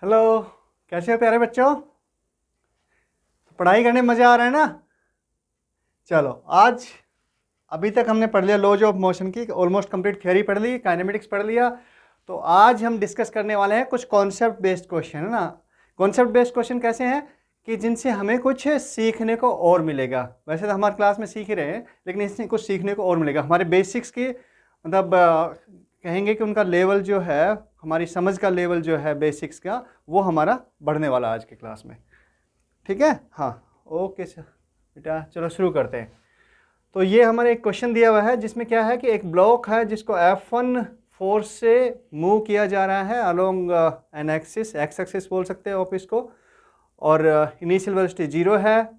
Hello, कैसे हो प्यारे बच्चों। पढ़ाई करने में मज़ा आ रहा है ना। चलो आज अभी तक हमने पढ़ लिया लॉज ऑफ मोशन की ऑलमोस्ट कंप्लीट थ्योरी पढ़ ली, काइनेमेटिक्स पढ़ लिया। तो आज हम डिस्कस करने वाले हैं कुछ कॉन्सेप्ट बेस्ड क्वेश्चन, है ना। कॉन्सेप्ट बेस्ड क्वेश्चन कैसे हैं कि जिनसे हमें कुछ सीखने को और मिलेगा। वैसे तो हमारे क्लास में सीख ही रहे हैं, लेकिन इससे कुछ सीखने को और मिलेगा। हमारे बेसिक्स की मतलब कहेंगे कि उनका लेवल जो है, हमारी समझ का लेवल जो है बेसिक्स का, वो हमारा बढ़ने वाला आज के क्लास में। ठीक है, हाँ ओके सर बेटा, चलो शुरू करते हैं। तो ये हमारे एक क्वेश्चन दिया हुआ है जिसमें क्या है कि एक ब्लॉक है जिसको F1 फोर्स से मूव किया जा रहा है along an axis, x axis बोल सकते हैं आप इसको। और इनिशियल वेलोसिटी 0 है,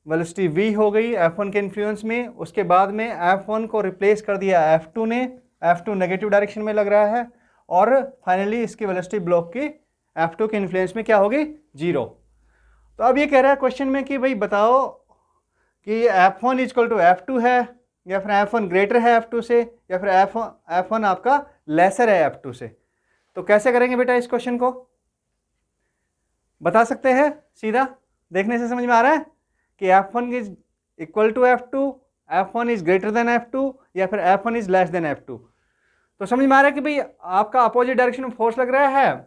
वेलोसिटी v हो गई F1 के इन्फ्लुएंस में। उसके बाद में F1 को रिप्लेस कर दिया F2 ने, F2 नेगेटिव डायरेक्शन में लग रहा है। और फाइनली इसकी वेलोसिटी ब्लॉक की F2 के इन्फ्लुएंस में क्या होगी, 0। तो अब ये कह रहा है क्वेश्चन में कि भाई बताओ कि F1 इक्वल टू F2 है, या फिर F1 ग्रेटर है F2 से, या फिर F1 आपका लेसर है F2 से। तो कैसे करेंगे बेटा इस क्वेश्चन को, बता सकते हैं सीधा, देखने से समझ में आ रहा है कि F1 is equal to F2, F1 is greater than F2, या फिर F1 is less than F2। तो समझ में आ रहा है कि भाई आपका अपोजिट डायरेक्शन में फोर्स लग रहा है,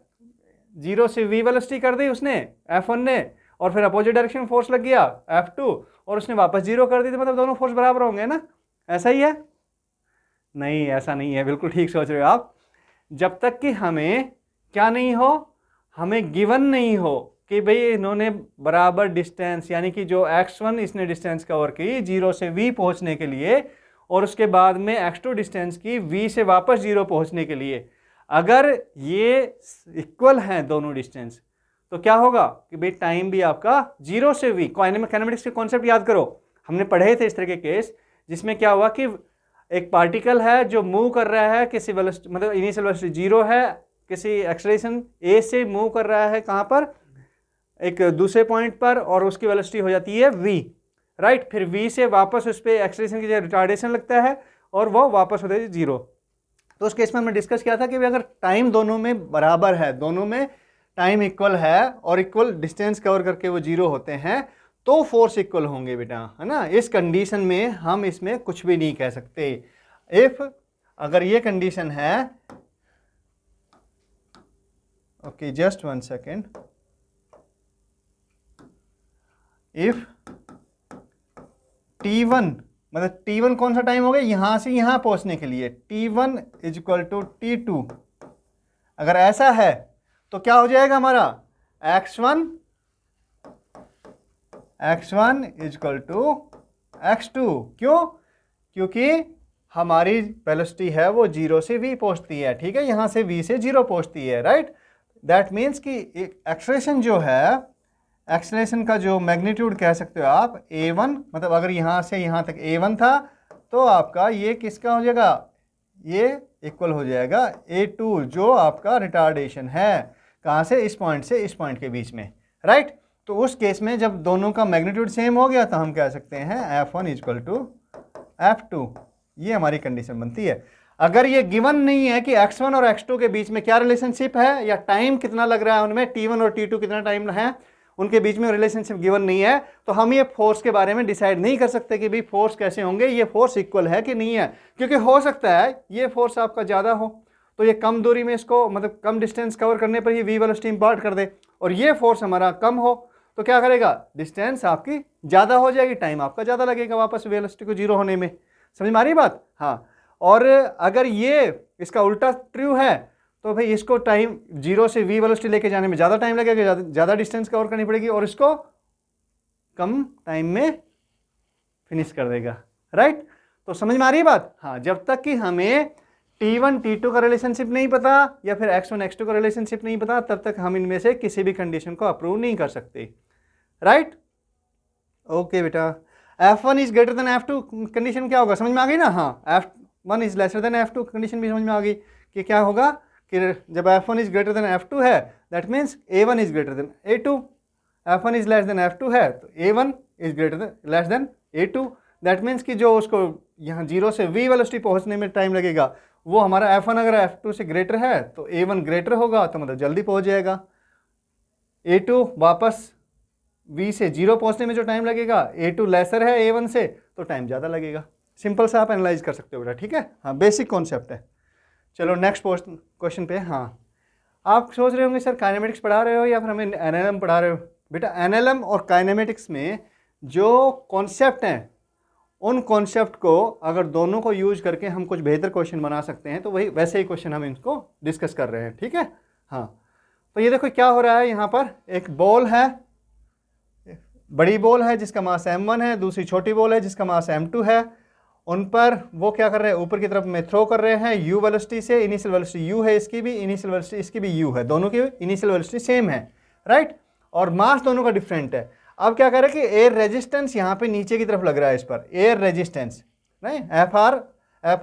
0 से v वेलोसिटी कर दी उसने F1 ने, और फिर अपोजिट डायरेक्शन में फोर्स लग गया F2 और उसने वापस 0 कर दी। तो मतलब दोनों फोर्स बराबर होंगे ना, ऐसा ही है। नहीं ऐसा नहीं है, बिल्कुल ठीक सोच रहे हो आप। जब तक कि हमें क्या नहीं हो, हमें गिवन नहीं हो कि भाई इन्होंने बराबर डिस्टेंस, यानी कि जो x1 इसने डिस्टेंस कवर की 0 से v पहुंचने के लिए, और उसके बाद में x2 डिस्टेंस की v से वापस 0 पहुंचने के लिए, अगर ये इक्वल हैं दोनों डिस्टेंस, तो क्या होगा कि भाई टाइम भी आपका 0 से v, काइनेमेटिक्स के कॉन्सेप्ट याद करो, हमने पढ़े थे इस तरह के केस जिसमें क्या हुआ कि एक पार्टिकल है जो मूव कर रहा है किसी वेलोसिटी, मतलब इनिशियल वेलोसिटी 0 है, किसी एक्सेलरेशन a से मूव कर रहा है कहाँ पर, एक दूसरे पॉइंट पर, और उसकी वेलोसिटी हो जाती है v, राइट। फिर v से वापस उस पर एक्सेलरेशन की जगह रिटार्डेशन लगता है और वो वापस होता है 0। तो उस केस में हमने डिस्कस किया था कि अगर टाइम दोनों में बराबर है, दोनों में टाइम इक्वल है और इक्वल डिस्टेंस कवर करके वो 0 होते हैं, तो फोर्स इक्वल होंगे बेटा, है ना। इस कंडीशन में हम इसमें कुछ भी नहीं कह सकते। इफ अगर ये कंडीशन है, okay just 1 second, if T1, मतलब T1 कौन सा टाइम हो गया यहां से यहां पहुंचने के लिए, T1 is equal to T2, अगर ऐसा है तो क्या हो जाएगा हमारा x1 is equal to x2। क्यों? क्योंकि हमारी वेलोसिटी है वो 0 से v पहुंचती है, ठीक है, यहां से v से 0 पहुंचती है, राइट। दैट मीन्स कि एक्सेलरेशन जो है, एक्सेलरेशन का जो मैग्नीट्यूड कह सकते हो आप a1, मतलब अगर यहां से यहां तक a1 था तो आपका ये किसका हो जाएगा, ये इक्वल हो जाएगा a2, जो आपका रिटार्डेशन है कहाँ से, इस पॉइंट से इस पॉइंट के बीच में, राइट। तो उस केस में जब दोनों का मैग्नीट्यूड सेम हो गया तो हम कह सकते हैं F1 इक्वल टू F2, ये हमारी कंडीशन बनती है। अगर ये गिवन नहीं है कि x1 और x2 के बीच में क्या रिलेशनशिप है, या टाइम कितना लग रहा है उनमें, T1 और T2 कितना टाइम है उनके बीच में, रिलेशनशिप गिवन नहीं है, तो हम ये फोर्स के बारे में डिसाइड नहीं कर सकते कि भाई फोर्स कैसे होंगे, ये फोर्स इक्वल है कि नहीं है। क्योंकि हो सकता है ये फोर्स आपका ज़्यादा हो तो ये कम दूरी में इसको, मतलब कम डिस्टेंस कवर करने पर ही v वेलोसिटी इम्पार्ट कर दे, और ये फोर्स हमारा कम हो तो क्या करेगा, डिस्टेंस आपकी ज़्यादा हो जाएगी, टाइम आपका ज़्यादा लगेगा वापस वेलोसिटी को 0 होने में। समझ में आ रही बात, हाँ। और अगर ये इसका उल्टा ट्रू है तो भाई इसको टाइम 0 से v वेलोसिटी लेके जाने में ज़्यादा टाइम लगेगा, ज़्यादा डिस्टेंस कवर करनी पड़ेगी, और इसको कम टाइम में फिनिश कर देगा, राइट। तो समझ में आ रही है बात, हाँ। जब तक कि हमें T1 T2 का रिलेशनशिप नहीं पता, या फिर x1 x2 का रिलेशनशिप नहीं पता, तब तक हम इनमें से किसी भी कंडीशन को अप्रूव नहीं कर सकते, राइट। ओके बेटा, F1 is greater than F2 condition क्या होगा, समझ में आ गई ना, हाँ। F1 is lesser than F2 condition भी समझ में आ गई कि क्या होगा कि जब F1 is greater than F2 है, that means A1 is greater then A2। F1 is less than F2 है तो A1 is greater than less than A2। That means कि जो उसको यहाँ 0 से v वेलोसिटी पहुँचने में टाइम लगेगा वो हमारा F1 अगर F2 से ग्रेटर है तो A1 ग्रेटर होगा, तो मतलब जल्दी पहुंच जाएगा। A2 वापस V से 0 पहुंचने में जो टाइम लगेगा, A2 लेसर है A1 से तो टाइम ज़्यादा लगेगा। सिंपल सा आप एनालाइज कर सकते हो बेटा, ठीक है। हाँ, बेसिक कॉन्सेप्ट है। चलो नेक्स्ट क्वेश्चन पे। हाँ, आप सोच रहे होंगे सर काइनेमेटिक्स पढ़ा रहे हो या फिर हमें एनएलएम पढ़ा रहे हो। बेटा एनएलएम और काइनेमेटिक्स में जो कॉन्सेप्ट हैं, उन कॉन्सेप्ट को अगर दोनों को यूज करके हम कुछ बेहतर क्वेश्चन बना सकते हैं, तो वही वैसे ही क्वेश्चन हम इनको डिस्कस कर रहे हैं, ठीक है। हाँ, तो ये देखो क्या हो रहा है, यहाँ पर एक बॉल है, बड़ी बॉल है जिसका मास m1 है, दूसरी छोटी बॉल है जिसका मास m2 है। उन पर वो क्या कर रहे हैं, ऊपर की तरफ में थ्रो कर रहे हैं u वेलोसिटी से। इनिशियल वेलोसिटी u है इसकी भी, इनिशियल वेलोसिटी इसकी भी u है, दोनों की इनिशियल वेलोसिटी सेम है, राइट। और मास दोनों का डिफरेंट है। अब क्या कर रहे हैं कि एयर रेजिस्टेंस यहाँ पे नीचे की तरफ लग रहा है, इस पर एयर रेजिस्टेंस नहीं, एफ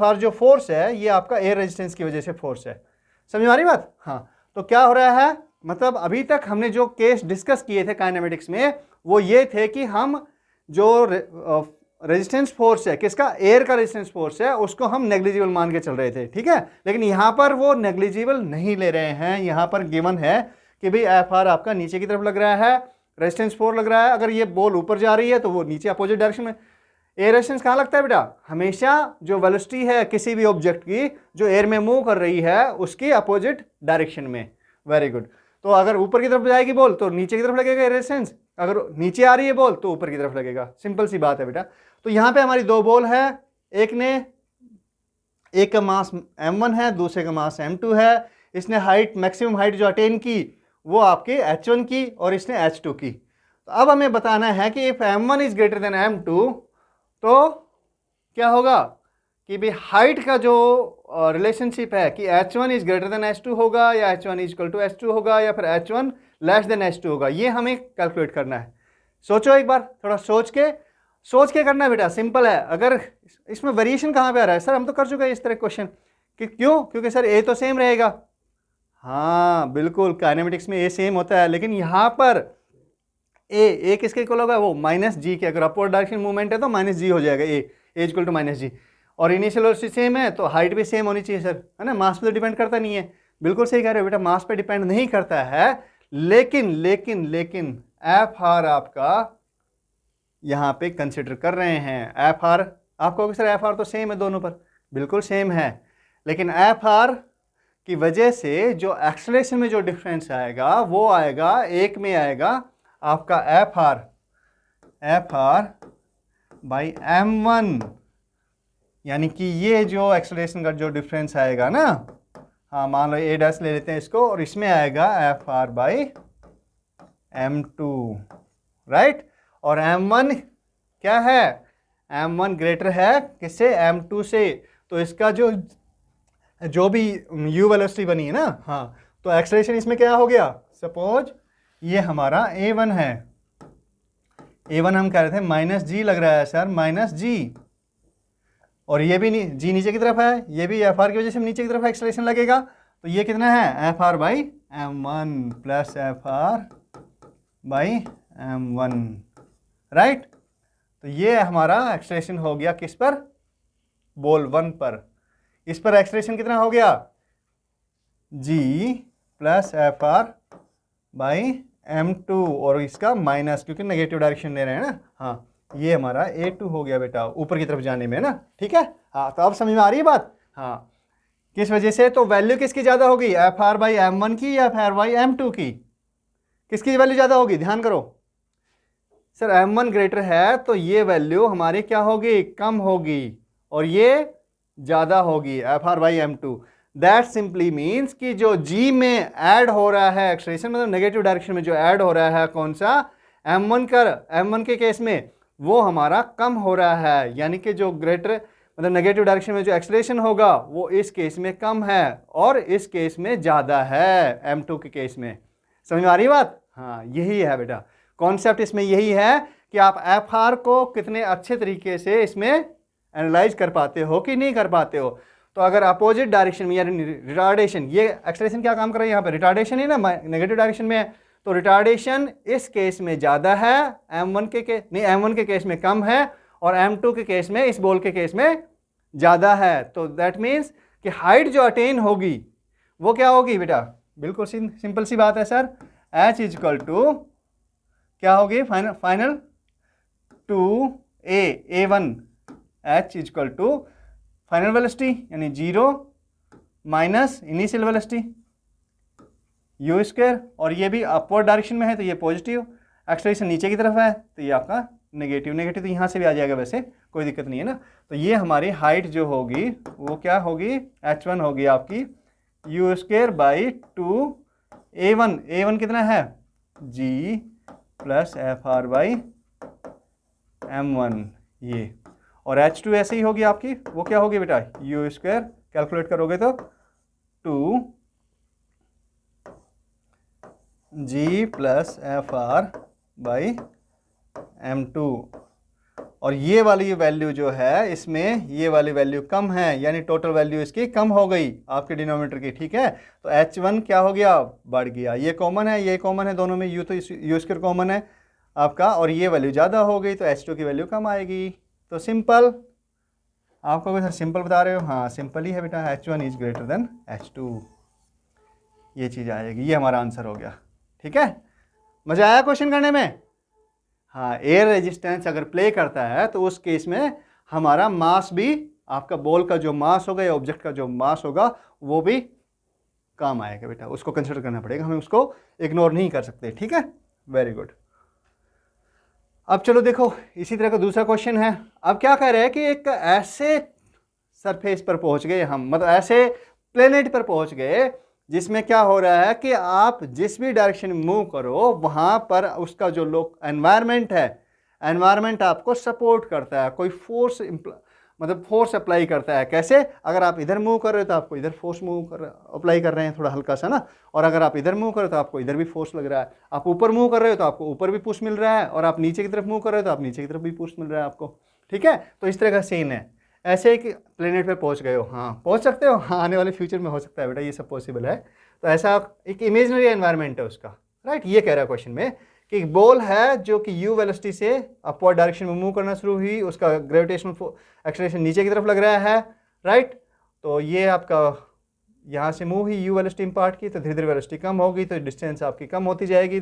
आर जो फोर्स है ये आपका एयर रेजिस्टेंस की वजह से फोर्स है। समझ में आ रही बात। हाँ, तो क्या हो रहा है, मतलब अभी तक हमने जो केस डिस्कस किए थे काइनेमेटिक्स में, वो ये थे कि हम जो रेजिस्टेंस फोर्स है, किसका, एयर का रेजिस्टेंस फोर्स है, उसको हम नेग्लिजिबल मान के चल रहे थे, ठीक है। लेकिन यहाँ पर वो नेग्लिजिबल नहीं ले रहे हैं। यहाँ पर गिवन है कि भाई एफ आर आपका नीचे की तरफ लग रहा है, रेजिस्टेंस 4 लग रहा है। अगर ये बॉल ऊपर जा रही है तो वो नीचे अपोजिट डायरेक्शन में। एयर रेजिस्टेंस कहाँ लगता है बेटा, हमेशा जो वेलोसिटी है किसी भी ऑब्जेक्ट की जो एयर में मूव कर रही है उसकी अपोजिट डायरेक्शन में। Very good. तो अगर ऊपर की तरफ जाएगी बॉल तो नीचे की तरफ लगेगा एयर रेजिस्टेंस, अगर नीचे आ रही है बॉल तो ऊपर की तरफ लगेगा। सिंपल सी बात है बेटा। तो यहाँ पे हमारी दो बॉल है, एक का मास m1 है, दूसरे का मास m2 है। इसने हाइट, मैक्सिमम हाइट जो अटेन की वो आपके h1 की और इसने h2 की। तो अब हमें बताना है कि if m1 is greater then m2 तो क्या होगा कि भाई हाइट का जो रिलेशनशिप है कि h1 is greater then h2 होगा, या h1 is equal to h2 होगा, या फिर h1 लेस देन h2 होगा। ये हमें कैलकुलेट करना है। सोचो एक बार, थोड़ा सोच के करना है बेटा, सिंपल है। अगर इसमें वेरिएशन कहाँ पे आ रहा है, सर हम तो कर चुके हैं इस तरह क्वेश्चन कि क्यों, क्योंकि सर ए तो सेम रहेगा। हाँ बिल्कुल, काइनेमेटिक्स में ए सेम होता है, लेकिन यहाँ पर ए किसके इक्वल होगा, वो माइनस जी के। अगर अपवर्ड डायरेक्शन मूवमेंट है तो माइनस जी हो जाएगा, ए इक्वल टू माइनस जी। और इनिशियल वेलोसिटी सेम है तो हाइट भी सेम होनी चाहिए सर, है ना। मास पे तो डिपेंड करता नहीं है। बिल्कुल सही कह रहे हो बेटा, मास पे डिपेंड नहीं करता है। लेकिन एफ आर आपका यहाँ पे कंसिडर कर रहे हैं। एफ आर आपको सर एफ आर तो सेम है दोनों पर, बिल्कुल सेम है। लेकिन एफ आर की वजह से जो एक्सेलरेशन में जो डिफरेंस आएगा वो आएगा, एक में आएगा आपका एफ आर बाई m1, यानी कि ये जो एक्सेलरेशन का जो डिफरेंस आएगा ना, हाँ मान लो ए डैश ले लेते हैं इसको, और इसमें आएगा F R by m2, right. और m1 क्या है, m1 ग्रेटर है किससे, m2 से। तो इसका जो भी u वेलोसिटी बनी है ना, हाँ, तो एक्सेलरेशन इसमें क्या हो गया, सपोज ये हमारा a1 है, a1 हम कह रहे थे माइनस जी लग रहा है सर, माइनस जी। और ये भी जी नीचे की तरफ है, ये भी एफ आर की वजह से नीचे की तरफ एक्सेलरेशन लगेगा। तो ये कितना है, F R by m1 plus F R by m1, right. तो ये हमारा एक्सेलरेशन हो गया किस पर, बॉल 1 पर। इस पर एक्सेलरेशन कितना हो गया, g plus F R by m2, और इसका माइनस क्योंकि नेगेटिव डायरेक्शन ले रहे हैं ना। हाँ, ये हमारा a2 हो गया बेटा, ऊपर की तरफ जाने में ना, ठीक है। हाँ, तो अब समझ में आ रही है बात। हाँ, किस वजह से, तो वैल्यू किसकी ज़्यादा होगी, एफ आर बाई m1 की या एफ आर बाई m2 की, किसकी वैल्यू ज़्यादा होगी, ध्यान करो सर। m1 ग्रेटर है तो ये वैल्यू हमारी क्या होगी, कम होगी, और ये ज़्यादा होगी, F R by m2। That simply means कि जो g में ऐड हो रहा है एक्सेलरेशन, मतलब नेगेटिव डायरेक्शन में जो ऐड हो रहा है, कौन सा, m1 के केस में वो हमारा कम हो रहा है। यानी कि जो ग्रेटर मतलब नेगेटिव डायरेक्शन में जो एक्सेलरेशन होगा वो इस केस में कम है और इस केस में ज़्यादा है, m2 के केस में। समझ में आ रही बात। हाँ, यही है बेटा कॉन्सेप्ट, इसमें यही है कि आप एफ आर को कितने अच्छे तरीके से इसमें एनालाइज कर पाते हो कि नहीं कर पाते हो। तो अगर अपोजिट डायरेक्शन में यानी रिटार्डेशन, ये एक्सेलरेशन क्या काम कर रहा है यहाँ पे, रिटार्डेशन ही ना, नेगेटिव डायरेक्शन में है, तो रिटार्डेशन इस केस में ज़्यादा है, m1 के केस में कम है, और m2 के केस में, इस बॉल के केस में ज़्यादा है। तो दैट मीन्स कि हाइट जो अटेन होगी वो क्या होगी बेटा, बिल्कुल सिंपल सी बात है सर, h इजकल टू क्या होगी final two a1 h equal to final velocity यानी 0 minus initial velocity u square, और ये भी अपवर्ड डायरेक्शन में है तो ये पॉजिटिव, एक्सेलरेशन नीचे की तरफ है तो ये आपका नेगेटिव, नेगेटिव तो यहाँ से भी आ जाएगा, वैसे कोई दिक्कत नहीं है ना। तो ये हमारी हाइट जो होगी वो क्या होगी, h1 होगी आपकी you square by 2a1, a1 कितना है g plus F R by m1 ये, और h2 ऐसे ही होगी आपकी, वो क्या होगी बेटा यू स्क्वायर, कैलकुलेट करोगे तो 2g plus F R by m2, और ये वाली वैल्यू जो है इसमें ये वाली वैल्यू कम है, यानी टोटल वैल्यू इसकी कम हो गई आपके डिनोमिनेटर की, ठीक है। तो h1 क्या हो गया, बढ़ गया, ये कॉमन है, ये कॉमन है दोनों में, यू तो यू स्क्वायर कॉमन है आपका, और ये वैल्यू ज़्यादा हो गई तो h2 की वैल्यू कम आएगी। तो सिंपल, आपको कोई सर सिंपल बता रहे हो, हाँ सिंपल ही है बेटा, h1 is greater then h2, ये चीज़ आएगी, ये हमारा आंसर हो गया, ठीक है। मज़ा आया क्वेश्चन करने में? हाँ, एयर रेजिस्टेंस अगर प्ले करता है तो उस केस में हमारा मास भी, आपका बॉल का जो मास होगा या ऑब्जेक्ट का जो मास होगा वो भी काम आएगा बेटा, उसको कंसिडर करना पड़ेगा, हमें उसको इग्नोर नहीं कर सकते, ठीक है। Very good. अब चलो देखो इसी तरह का दूसरा क्वेश्चन है। अब क्या कह रहे हैं कि एक ऐसे सरफेस पर पहुंच गए हम, मतलब ऐसे प्लेनेट पर पहुंच गए जिसमें क्या हो रहा है कि आप जिस भी डायरेक्शन में मूव करो वहां पर उसका जो एनवायरनमेंट है, एनवायरनमेंट आपको सपोर्ट करता है, कोई फोर्स मतलब फोर्स अप्लाई करता है। कैसे? अगर आप इधर मूव कर रहे हो तो आपको इधर फोर्स अप्लाई कर रहे हैं थोड़ा हल्का सा ना, और अगर आप इधर मूव कर रहे हो तो आपको इधर भी फोर्स लग रहा है, आप ऊपर मूव कर रहे हो तो आपको ऊपर भी पुश मिल रहा है, और आप नीचे की तरफ मूव कर रहे हो तो आप नीचे की तरफ भी पुश मिल रहा है आपको, ठीक है। तो इस तरह का सीन है। ऐसे एक प्लेनेट पे पहुंच गए हो, हाँ पहुंच सकते हो, हाँ आने वाले फ्यूचर में हो सकता है बेटा, ये सब पॉसिबल है। तो ऐसा एक इमेजिनरी एनवायरनमेंट है उसका, राइट। ये कह रहा है क्वेश्चन में कि एक बॉल है जो कि यू वेलोसिटी से अपवर्ड डायरेक्शन में मूव करना शुरू हुई, उसका ग्रेविटेशनल एक्सेलरेशन नीचे की तरफ लग रहा है, राइट। तो ये आपका यहाँ से move he you velocity impart की, तो धीरे धीरे वेलोसिटी कम होगी तो डिस्टेंस आपकी कम होती जाएगी,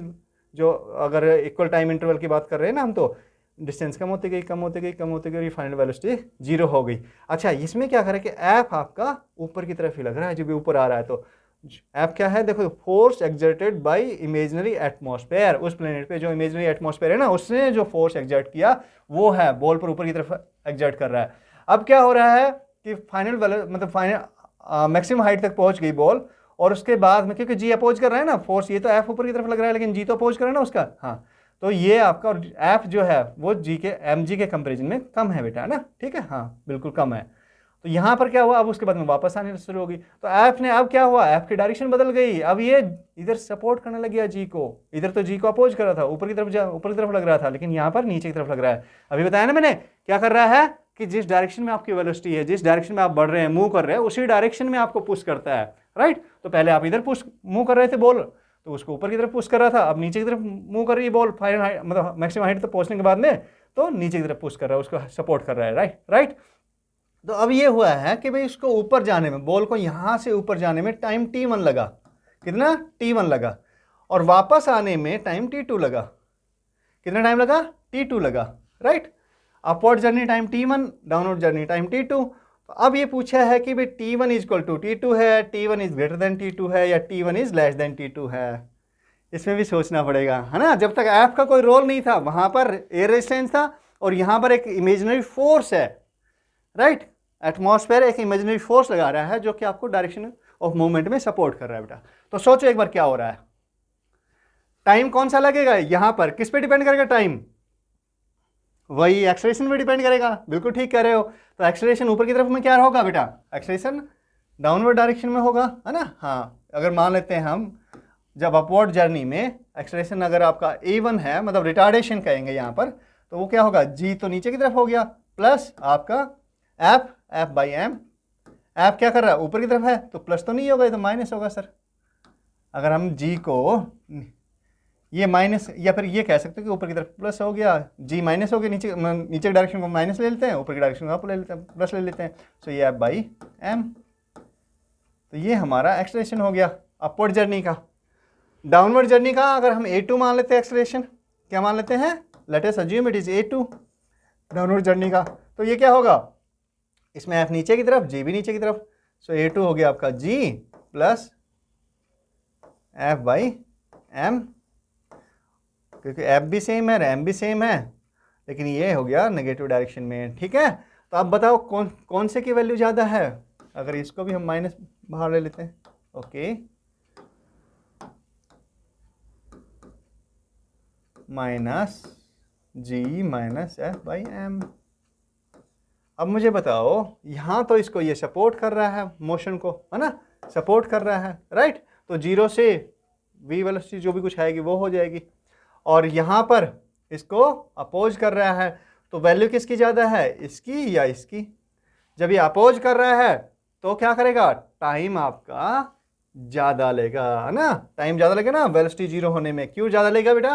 जो अगर इक्वल टाइम इंटरवल की बात कर रहे हैं ना हम, तो डिस्टेंस कम होती गई, कम होती गई, कम होती गई, फाइनल वेलोसिटी 0 हो गई। अच्छा, इसमें क्या करें कि एफ आपका ऊपर की तरफ ही लग रहा है, जब भी ऊपर आ रहा है तो एफ क्या है, देखो force exerted by imaginary atmosphere, उस प्लेनेट पे जो इमेजिनरी एटमॉस्फेयर है ना, उसने जो फोर्स एक्सर्ट किया वो है बॉल पर ऊपर की तरफ एक्सर्ट कर रहा है। अब क्या हो रहा है कि फाइनल मैक्सिमम हाइट तक पहुंच गई बॉल, और उसके बाद में क्योंकि जी अपोज कर रहा है ना फोर्स, ये तो एफ ऊपर की तरफ लग रहा है लेकिन जी तो अपोज कर रहा है ना उसका, हाँ, तो ये आपका एफ जो है वो जी के एम जी के कंपेरिजन में कम है बेटा, है ना, ठीक है, हाँ बिल्कुल कम है। तो यहाँ पर क्या हुआ, अब उसके बाद में वापस आने शुरू होगी, तो एफ ने अब क्या हुआ, एफ की डायरेक्शन बदल गई, अब ये इधर सपोर्ट करने लग गया जी को, इधर तो जी को अपोज कर रहा था, ऊपर की तरफ लग रहा था, लेकिन यहाँ पर नीचे की तरफ लग रहा है। अभी बताया ना मैंने, क्या कर रहा है कि जिस डायरेक्शन में आपकी वेलोसिटी है, जिस डायरेक्शन में आप बढ़ रहे हैं, मूव कर रहे हैं, उसी डायरेक्शन में आपको पुश करता है, राइट। तो पहले आप इधर पुश मूव कर रहे थे बॉल, तो उसको ऊपर की तरफ पुश कर रहा था, अब नीचे की तरफ मूव कर रही है बॉल, फाइनल हाइट मतलब मैक्सिमम हाइट तक पहुंचने के बाद में, तो नीचे की तरफ पुश कर रहा है, उसको सपोर्ट कर रहा है, राइट। तो अब ये हुआ है कि भाई उसको ऊपर जाने में, बॉल को यहाँ से ऊपर जाने में टाइम t1 लगा, कितना t1 लगा, और वापस आने में टाइम t2 लगा, कितना टाइम लगा, t2 लगा, right. Upward journey time t1, downward journey time t2। तो अब ये पूछा है कि भाई t1 is equal to t2 है, t1 is greater then t2 है, या t1 is less than t2 है। इसमें भी सोचना पड़ेगा, है ना। जब तक एफ का कोई रोल नहीं था, वहां पर एयर रेजिस्टेंस था, और यहां पर एक इमेजिनरी फोर्स है, राइट। एटमॉस्फेयर एक इमेजिनरी फोर्स लगा रहा है जो कि आपको डायरेक्शन ऑफ मूवमेंट में सपोर्ट कर रहा है बेटा। तो सोचो एक बार क्या हो रहा है, टाइम कौन सा लगेगा यहां पर, किस पे डिपेंड करेगा टाइम, वही एक्सेलरेशन पे डिपेंड करेगा, बिल्कुल ठीक कह रहे हो। तो एक्सेलरेशन ऊपर की तरफ में क्या होगा बेटा, एक्सेलरेशन डाउनवर्ड डायरेक्शन में होगा, है ना। हाँ, अगर मान लेते हैं हम, जब अपवर्ड जर्नी में एक्सेलरेशन अगर आपका a1 है, मतलब रिटार्डेशन कहेंगे यहाँ पर, तो वो क्या होगा, g तो नीचे की तरफ हो गया, प्लस आपका एफ बाई एम, एफ क्या कर रहा है, ऊपर की तरफ है, तो प्लस तो नहीं होगा, ये तो माइनस होगा सर। अगर हम जी को ये माइनस, या फिर ये कह सकते हो कि ऊपर की तरफ प्लस हो गया, जी माइनस हो गया, नीचे की डायरेक्शन को माइनस ले लेते हैं, ऊपर की डायरेक्शन को आप ले लेते हैं, प्लस ले लेते हैं, सो ये एफ बाई एम, तो ये हमारा एक्सेलरेशन हो गया अपवर्ड जर्नी का। डाउनवर्ड जर्नी का अगर हम A2 मान लेते हैं एक्सेलरेशन, क्या मान लेते हैं, let us assume it is A2 downward journey का, तो ये क्या होगा, इसमें F नीचे की तरफ, G भी नीचे की तरफ, सो A2 हो गया आपका G प्लस F/m, क्योंकि F भी सेम है, M भी सेम है, लेकिन ये हो गया नेगेटिव डायरेक्शन में। ठीक है, तो अब बताओ कौन से की वैल्यू ज़्यादा है, अगर इसको भी हम माइनस बाहर ले लेते हैं, okay, minus G minus F/m। अब मुझे बताओ, यहाँ तो इसको ये सपोर्ट कर रहा है, मोशन को, है ना, सपोर्ट कर रहा है, राइट, तो 0 से v वेलोसिटी जो भी कुछ आएगी वो हो जाएगी, और यहाँ पर इसको अपोज कर रहा है, तो वैल्यू किसकी ज़्यादा है, इसकी या इसकी। जब ये अपोज कर रहा है तो क्या करेगा, टाइम आपका ज़्यादा लेगा, है ना, टाइम ज़्यादा लेगा ना वेलोसिटी 0 होने में। क्यों ज़्यादा लेगा बेटा,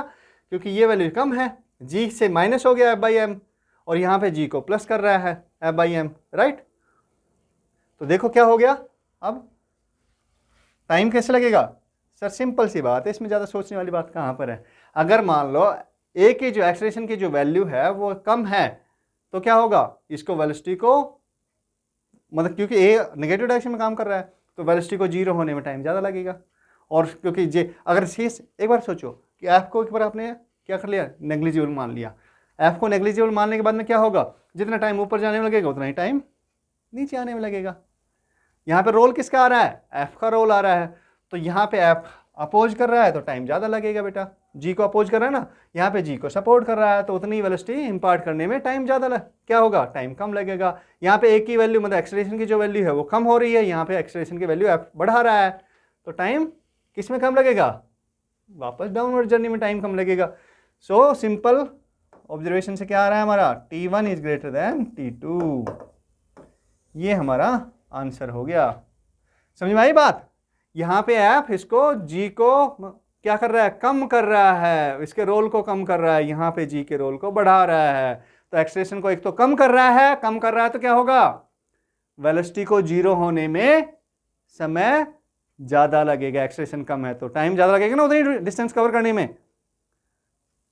क्योंकि ये वैल्यू कम है, G से माइनस हो गया F/m, और यहाँ पे G को प्लस कर रहा है F/m, राइट। तो देखो क्या हो गया, अब टाइम कैसे लगेगा, सर सिंपल सी बात है, इसमें ज़्यादा सोचने वाली बात कहाँ पर है। अगर मान लो A की जो एक्सेलरेशन की जो वैल्यू है वो कम है, तो क्या होगा, इसको वेलोसिटी को, मतलब क्योंकि A नेगेटिव डायरेक्शन में काम कर रहा है, तो वेलोसिटी को 0 होने में टाइम ज़्यादा लगेगा। और क्योंकि जे अगर शीश एक बार सोचो कि F को एक बार आपने क्या कर लिया, नेग्लिजिबल मान लिया, F को नेग्लिजिबल मानने के बाद में क्या होगा, जितना टाइम ऊपर जाने में लगेगा उतना ही टाइम नीचे आने में लगेगा। यहाँ पे रोल किसका आ रहा है, F का रोल आ रहा है, तो यहाँ पे F अपोज कर रहा है तो टाइम ज़्यादा लगेगा बेटा, G को अपोज कर रहा है ना, यहाँ पे G को सपोर्ट कर रहा है, तो उतनी वेलोसिटी इंपार्ट करने में टाइम ज़्यादा क्या होगा, टाइम कम लगेगा। यहाँ पे A की वैल्यू मतलब एक्सेलरेशन की जो वैल्यू है वो कम हो रही है, यहाँ पे एक्सेलरेशन की वैल्यू F बढ़ा रहा है, तो टाइम किस में कम लगेगा, वापस डाउनवर्ड जर्नी में टाइम कम लगेगा। सो सिंपल ऑब्जर्वेशन से क्या आ रहा है हमारा, T1 is greater then T2, ये हमारा आंसर हो गया। समझ में आई बात, यहाँ पे F इसको G को क्या कर रहा है, कम कर रहा है, इसके रोल को कम कर रहा है, यहाँ पे G के रोल को बढ़ा रहा है, तो एक्सेलरेशन को एक तो कम कर रहा है, तो क्या होगा, वेलोसिटी को 0 होने में समय ज़्यादा लगेगा, एक्सेलरेशन कम है तो टाइम ज़्यादा लगेगा ना उतनी डिस्टेंस कवर करने में।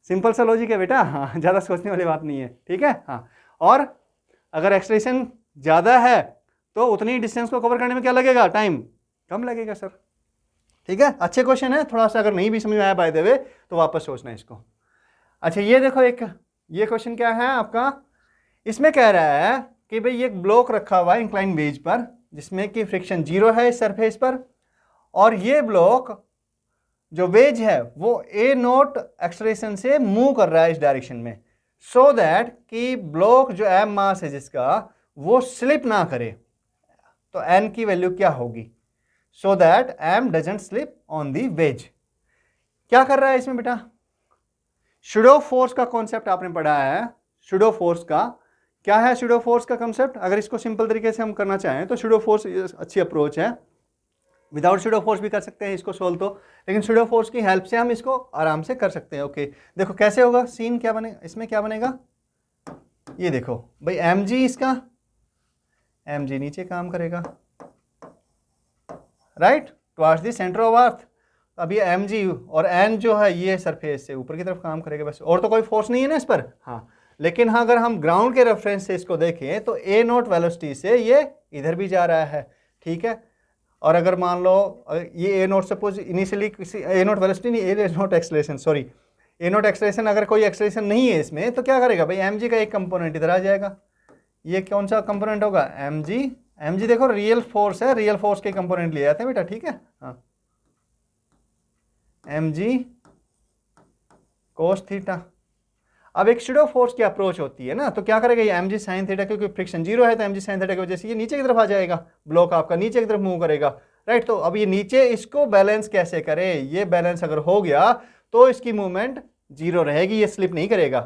सिंपल सा लॉजिक है बेटा, हाँ, ज़्यादा सोचने वाली बात नहीं है, ठीक है, हाँ। और अगर एक्सेलरेशन ज़्यादा है तो उतनी डिस्टेंस को कवर करने में क्या लगेगा, टाइम कम लगेगा सर, ठीक है। अच्छे क्वेश्चन है, थोड़ा सा अगर नहीं भी समझ में आया बाय द वे तो वापस सोचना है इसको। अच्छा ये देखो, एक ये क्वेश्चन क्या है आपका, इसमें कह रहा है कि भाई एक ब्लॉक रखा हुआ है इंक्लाइन वेज पर, जिसमें कि फ्रिक्शन 0 है इस सरफेस पर, और ये ब्लॉक जो वेज है वो A0 एक्सेलरेशन से मूव कर रहा है इस डायरेक्शन में, सो दैट कि ब्लॉक जो m मास है जिसका वो स्लिप ना करे, तो n की वैल्यू क्या होगी, so that m doesn't slip on the wedge. क्या कर रहा है इसमें बेटा, शूडो फोर्स का कॉन्सेप्ट आपने पढ़ा है, शूडो फोर्स का क्या है, शूडो फोर्स का कॉन्सेप्ट अगर इसको सिंपल तरीके से हम करना चाहें तो शूडो फोर्स अच्छी अप्रोच है, विदाउट शूडो फोर्स भी कर सकते हैं इसको सोल्व तो, लेकिन शूडो फोर्स की हेल्प से हम इसको आराम से कर सकते हैं। ओके देखो कैसे होगा, सीन क्या बनेगा, इसमें क्या बनेगा, ये देखो भाई mg, इसका mg नीचे काम करेगा, right, towards the centre of earth. अब ये mg और n जो है ये सरफेस से ऊपर की तरफ काम करेगा बस, और तो कोई फोर्स नहीं है ना इस पर, हाँ। लेकिन हाँ अगर हम ग्राउंड के रेफरेंस से इसको देखें तो A0 वेलोसिटी से ये इधर भी जा रहा है, ठीक है। और अगर मान लो ये A0 सपोज इनिशियली किसी A0 वेलोसिटी नहीं, A0 acceleration, sorry A0 acceleration, अगर कोई एक्सेलरेशन नहीं है इसमें तो क्या करेगा भाई, mg का एक कंपोनेंट इधर आ जाएगा, ये कौन सा कंपोनेंट होगा, mg देखो रियल फोर्स है, रियल फोर्स के कंपोनेंट लिए जाते हैं बेटा, ठीक है, हाँ, mg cos थीटा। अब एक शूडो फोर्स की अप्रोच होती है ना, तो क्या करेगा ये mg sin थीटा, क्योंकि फ्रिक्शन 0 है तो mg sin थीटा की वजह से ये नीचे की तरफ आ जाएगा, ब्लॉक आपका नीचे की तरफ मूव करेगा, राइट। तो अब ये नीचे इसको बैलेंस कैसे करे, ये बैलेंस अगर हो गया तो इसकी मूवमेंट 0 रहेगी, ये स्लिप नहीं करेगा।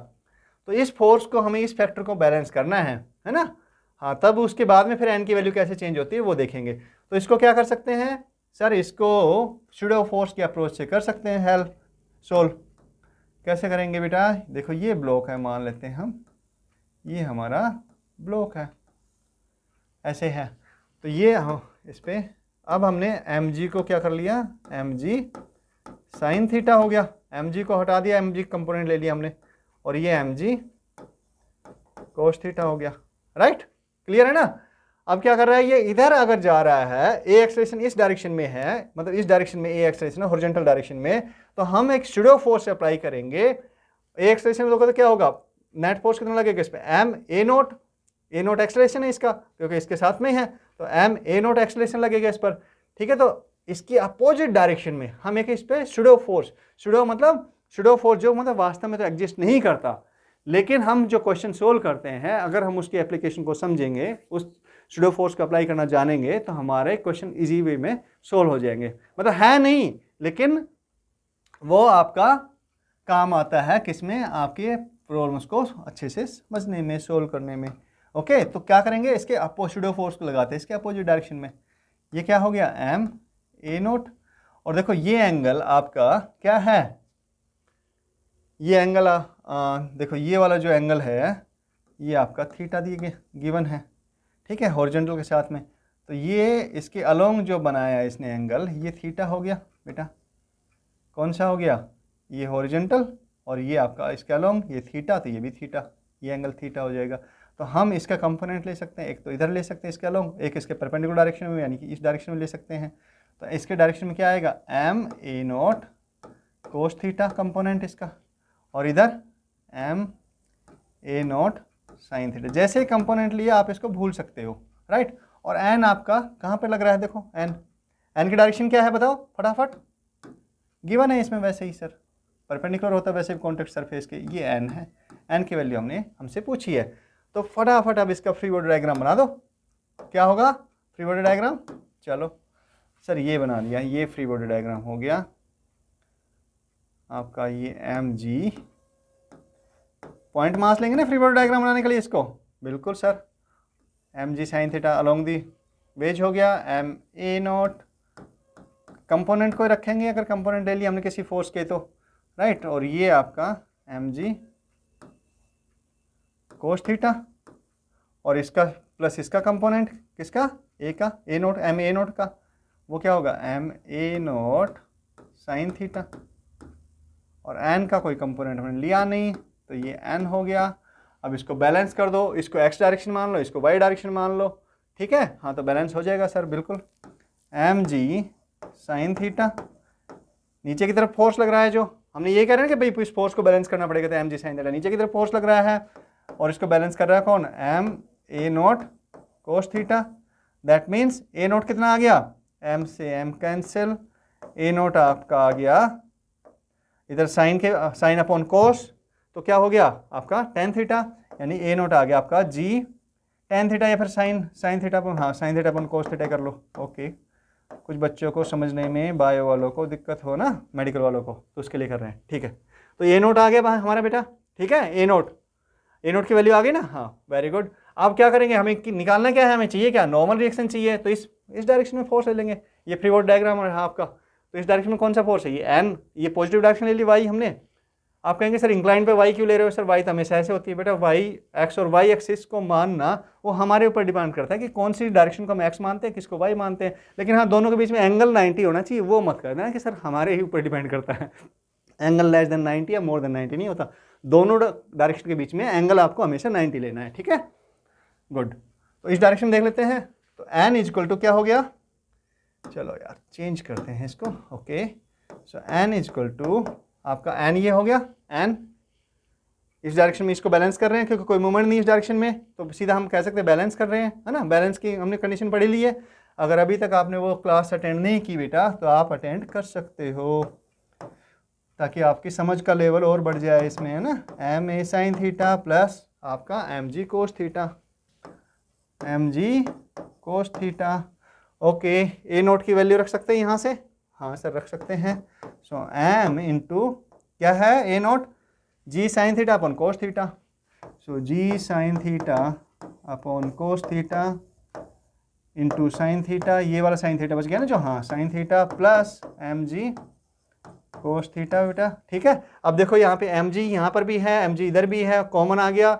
तो इस फोर्स को हमें, इस फैक्टर को बैलेंस करना है ना, हाँ। तब उसके बाद में फिर n की वैल्यू कैसे चेंज होती है वो देखेंगे। तो इसको क्या कर सकते हैं सर, इसको शूडो फोर्स की अप्रोच से कर सकते हैं हेल्प सोल्व। कैसे करेंगे बेटा, देखो ये ब्लॉक है, मान लेते हैं हम, ये हमारा ब्लॉक है, ऐसे है, तो ये इस पे अब हमने एम जी को क्या कर लिया, एम जी साइन थीटा हो गया, एम जी को हटा दिया, एम जी कंपोनेंट ले लिया हमने, और ये एम जी कोस थीटा हो गया। राइट, क्लियर है ना। अब क्या कर रहा है ये, इधर अगर जा रहा है, ए एक्सलेशन इस डायरेक्शन में है, मतलब इस डायरेक्शन में ए एक्सलेशन है हॉरिजॉन्टल डायरेक्शन में, तो हम एक स्यूडो फोर्स अप्लाई करेंगे। ए एक्सलेशन में तो क्या होगा, नेट फोर्स कितना लगेगा इस पे, एम ए नोट एक्सलेशन है इसका, क्योंकि इसके साथ में है, तो एम ए नोट एक्सलेशन लगेगा इस पर। ठीक है, तो इसकी अपोजिट डायरेक्शन में हम एक इस पे स्यूडो फोर्स, स्यूडो फोर्स जो मतलब वास्तव में तो एग्जिस्ट नहीं करता, लेकिन हम जो क्वेश्चन सोल्व करते हैं अगर हम उसकी एप्लीकेशन को समझेंगे, उस स्यूडो फोर्स को अप्लाई करना जानेंगे, तो हमारे क्वेश्चन इजी वे में सोल्व हो जाएंगे। मतलब है नहीं, लेकिन वो आपका काम आता है किसमें, आपके प्रॉब्लम्स को अच्छे से समझने में, सोल्व करने में। ओके, तो क्या करेंगे, इसके स्यूडो फोर्स को लगाते हैं इसके अपोजिट डायरेक्शन में। ये क्या हो गया, एम ए नोट, और देखो ये एंगल आपका क्या है, ये एंगल देखो ये वाला जो एंगल है ये आपका थीटा दिए गिवन है। ठीक है, हॉरिजॉन्टल के साथ में, तो ये इसके अलोंग जो बनाया इसने एंगल, ये थीटा हो गया बेटा। कौन सा हो गया, ये हॉरिजॉन्टल, और ये आपका इसके अलोंग ये थीटा, तो ये भी थीटा, ये एंगल थीटा हो जाएगा। तो हम इसका कंपोनेंट ले सकते हैं, एक तो इधर ले सकते हैं इसके अलोंग, एक इसके परपेंडिकुलर डायरेक्शन में यानी कि इस डायरेक्शन में ले सकते हैं। तो इसके डायरेक्शन में क्या आएगा, M A naught cos theta component इसका, और इधर M A naught sine theta. जैसे ही कंपोनेंट लिया आप इसको भूल सकते हो। राइट, और एन आपका कहाँ पे लग रहा है, देखो एन की डायरेक्शन क्या है बताओ फटाफट, गिवन है इसमें वैसे ही सर, परपेंडिकुलर होता है वैसे भी कॉन्टेक्ट सरफेस के, ये एन है, एन की वैल्यू हमसे पूछी है। तो फटाफट अब इसका फ्री बॉडी डायग्राम बना दो। क्या होगा फ्री बॉडी डायग्राम, चलो सर ये बना दिया, ये फ्री बॉडी डायग्राम हो गया आपका। ये एम जी पॉइंट मास लेंगे ना फ्री बॉडी डायग्राम बनाने के लिए इसको, बिल्कुल sir, M G sine theta along the wedge हो गया, एम ए नोट कंपोनेंट को रखेंगे अगर कंपोनेंट ले लिया हमने किसी फोर्स के तो। राइट, और ये आपका एम जी कोस थीटा, और इसका प्लस इसका कंपोनेंट किसका, ए का, A naught, M A naught का, वो क्या होगा M A naught sine theta, और एन का कोई कंपोनेंट हमने लिया नहीं तो ये एन हो गया। अब इसको बैलेंस कर दो, इसको एक्स डायरेक्शन मान लो, इसको वाई डायरेक्शन मान लो। ठीक है, हाँ तो बैलेंस हो जाएगा सर बिल्कुल। एम जी साइन थीटा, नीचे की तरफ फोर्स लग रहा है जो हमने ये कह रहे हैं कि भाई इस फोर्स को बैलेंस करना पड़ेगा, तो एम जी साइन थीटा नीचे की तरफ फोर्स लग रहा है, और इसको बैलेंस कर रहा है कौन, M A naught cos theta. That means A naught कितना आ गया, एम से एम कैंसिल, ए नोट आपका आ गया इधर साइन अपॉन कोस, तो क्या हो गया आपका टेन थीटा, यानी ए नोट आ गया आपका जी टेन थीटा, या फिर साइन थीटा अपन, हाँ साइन थीटा अपन कोस थीटा कर लो। ओके, कुछ बच्चों को समझने में, बायो वालों को दिक्कत हो ना, मेडिकल वालों को, तो उसके लिए कर रहे हैं। ठीक है, तो ए नोट आ गया हमारा बेटा। ठीक है, ए नोट की वैल्यू आ गई ना, हाँ वेरी गुड। अब क्या करेंगे, हमें निकालना क्या है, हमें चाहिए क्या, नॉर्मल रिएक्शन चाहिए, तो इस डायरेक्शन में फोर्स ले लेंगे। ये फ्री बॉडी डायग्राम है आपका, तो इस डायरेक्शन में कौन सा फोर्स है, ये एन, ये पॉजिटिव डायरेक्शन ले ली वाई हमने। आप कहेंगे सर इंक्लाइन पे वाई क्यों ले रहे हो, सर वाई तो हमेशा ऐसे होती है बेटा, वाई एक्स और वाई एक्सिस को मानना वो हमारे ऊपर डिपेंड करता है कि कौन सी डायरेक्शन को हम एक्स मानते हैं, किसको वाई मानते हैं। लेकिन हाँ, दोनों के बीच में एंगल 90 होना चाहिए, वो मत करना कि सर हमारे ही ऊपर डिपेंड करता है, एंगल लेस देन 90 या मोर देन 90 नहीं होता, दोनों डायरेक्शन के बीच में एंगल आपको हमेशा 90 लेना है। ठीक है, गुड। तो इस डायरेक्शन देख लेते हैं, तो एन इज इक्वल टू क्या हो गया, चलो यार चेंज करते हैं इसको। Okay, so N is equal to आपका एन ये हो गया, एन इस डायरेक्शन में इसको बैलेंस कर रहे हैं क्योंकि कोई मूवमेंट नहीं इस डायरेक्शन में, तो सीधा हम कह सकते हैं बैलेंस कर रहे हैं, है ना। बैलेंस की हमने कंडीशन पढ़ी ली है। अगर अभी तक आपने वो क्लास अटेंड नहीं की बेटा, तो आप अटेंड कर सकते हो, ताकि आपकी समझ का लेवल और बढ़ जाए इसमें, है ना। M A sine theta plus आपका M G cos theta, M G cos theta. Okay, a naught की वैल्यू रख सकते हैं यहाँ से, हाँ सर रख सकते हैं। सो एम इंटू क्या है, a naught G sine theta upon cos theta, so G sine theta upon cos theta into sine theta, ये वाला साइन थीटा बच गया ना जो, हाँ sine theta plus M G cos theta बेटा। ठीक है, अब देखो यहाँ पे एम जी यहाँ पर भी है, एम जी इधर भी है, कॉमन आ गया,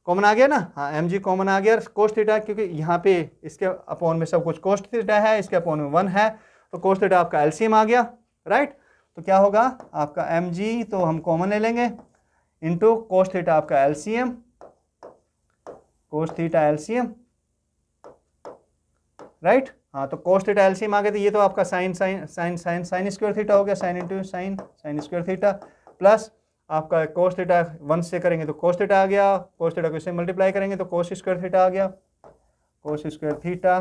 कॉमन आ गया ना, हाँ एम जी कॉमन आ गया कोस थीटा, क्योंकि यहाँ पे इसके अपॉन में सब कुछ कोस थीटा है, इसके अपॉन में 1 है, तो कोस थीटा आपका एलसीएम आ गया, राइट। तो क्या होगा आपका एम जी, तो हम कॉमन ले लेंगे, इंटू कोस थीटा आपका LCM, cos theta LCM, right. हाँ तो कोस थीटा एलसीएम आ गया, तो ये तो आपका sine sine sine sine sine square theta हो गया, sine into sine sine square theta, plus आपका कोस थीटा 1 से करेंगे तो कोस थीटा आ गया, कोस थीटा को इससे मल्टीप्लाई करेंगे तो कोस स्क्वायर थीटा आ गया, कोस स्क्वायर थीटा,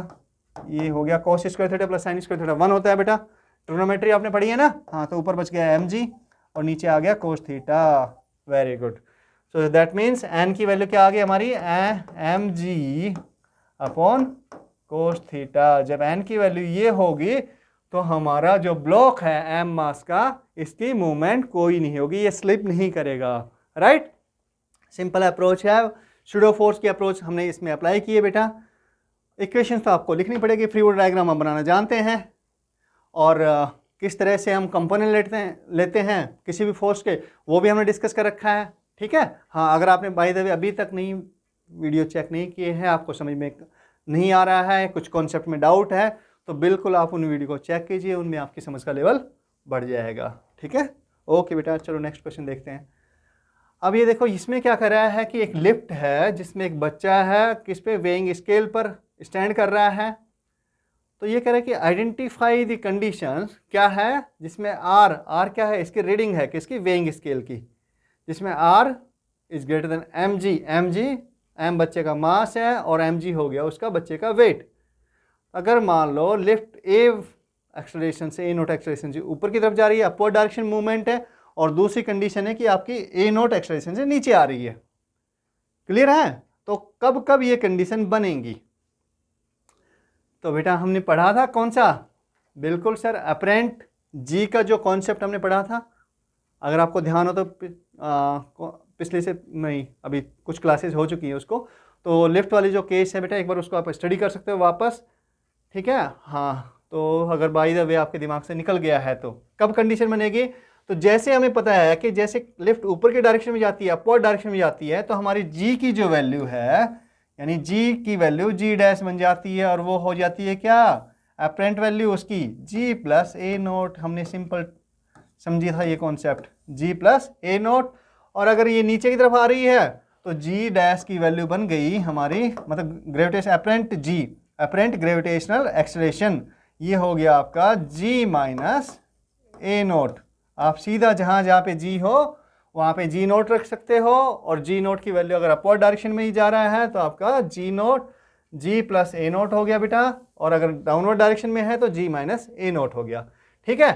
ये हो गया cos square theta plus sign square theta 1 होता है बेटा, ट्रिग्नोमेट्री आपने पढ़ी है ना। हाँ तो ऊपर बच गया एम जी और नीचे आ गया cos theta, very good. So that means N की वैल्यू क्या आ गई हमारी, M G upon cos theta. जब एन की वैल्यू ये होगी तो हमारा जो ब्लॉक है एम मास का, इसकी मूवमेंट कोई नहीं होगी, ये स्लिप नहीं करेगा, राइट। सिंपल अप्रोच है, सूडो फोर्स की अप्रोच हमने इसमें अप्लाई की है बेटा। इक्वेशन तो आपको लिखनी पड़ेगी, फ्री बॉडी डायग्राम हम बनाना जानते हैं, और किस तरह से हम कंपोनेंट लेते हैं किसी भी फोर्स के, वो भी हमने डिस्कस कर रखा है, ठीक है। हाँ अगर आपने बाय द वे अभी तक नहीं वीडियो चेक नहीं किए हैं, आपको समझ में नहीं आ रहा है, कुछ कॉन्सेप्ट में डाउट है, तो बिल्कुल आप उन वीडियो को चेक कीजिए, उनमें आपकी समझ का लेवल बढ़ जाएगा, ठीक है। ओके बेटा, चलो नेक्स्ट क्वेश्चन देखते हैं। अब ये देखो इसमें क्या कर रहा है कि एक लिफ्ट है जिसमें एक बच्चा है, किस पे, वेइंग स्केल पर स्टैंड कर रहा है। तो ये कह रहा है कि आइडेंटिफाई द कंडीशंस, क्या है जिसमें आर क्या है, इसकी रीडिंग है किसकी, वेइंग स्केल की, जिसमें R is greater than M G, M बच्चे का मास है और एम जी हो गया उसका बच्चे का वेट। अगर मान लो लिफ्ट ए एक्सेलरेशन से, ए नोट एक्सेलरेशन से ऊपर की तरफ जा रही है, अपवर्ड डायरेक्शन मूवमेंट है, और दूसरी कंडीशन है कि आपकी ए नोट एक्सेलरेशन से नीचे आ रही है, क्लियर है। तो कब कब ये कंडीशन बनेंगी, तो बेटा हमने पढ़ा था कौन सा, बिल्कुल सर अपरेंट जी का जो कॉन्सेप्ट हमने पढ़ा था, अगर आपको ध्यान हो तो पिछले से नहीं, अभी कुछ क्लासेस हो चुकी है उसको, तो लिफ्ट वाली जो केस है बेटा एक बार उसको आप स्टडी कर सकते हो वापस, ठीक है। हाँ तो अगर बाय द वे आपके दिमाग से निकल गया है तो कब कंडीशन बनेगी, तो जैसे हमें पता है कि जैसे लिफ्ट ऊपर के डायरेक्शन में जाती है, अपवर्ड डायरेक्शन में जाती है, तो हमारी जी की जो वैल्यू है, यानी जी की वैल्यू जी डैश बन जाती है, और वो हो जाती है क्या, अपरेंट वैल्यू उसकी जी प्लस ए नोट। हमने सिंपल समझी था ये कॉन्सेप्ट, जी प्लस ए नोट। और अगर ये नीचे की तरफ आ रही है तो जी डैश की वैल्यू बन गई हमारी, मतलब ग्रेविटेशन अपरेंट जी, अपरेंट ग्रेविटेशनल एक्सेलरेशन, ये हो गया आपका जी माइनस ए नोट। आप सीधा जहाँ पे जी हो वहाँ पे जी नोट रख सकते हो, और जी नोट की वैल्यू अगर अपवर्ड डायरेक्शन में ही जा रहा है तो आपका जी नोट जी प्लस ए नोट हो गया बेटा, और अगर डाउनवर्ड डायरेक्शन में है तो जी माइनस ए नोट हो गया, ठीक है।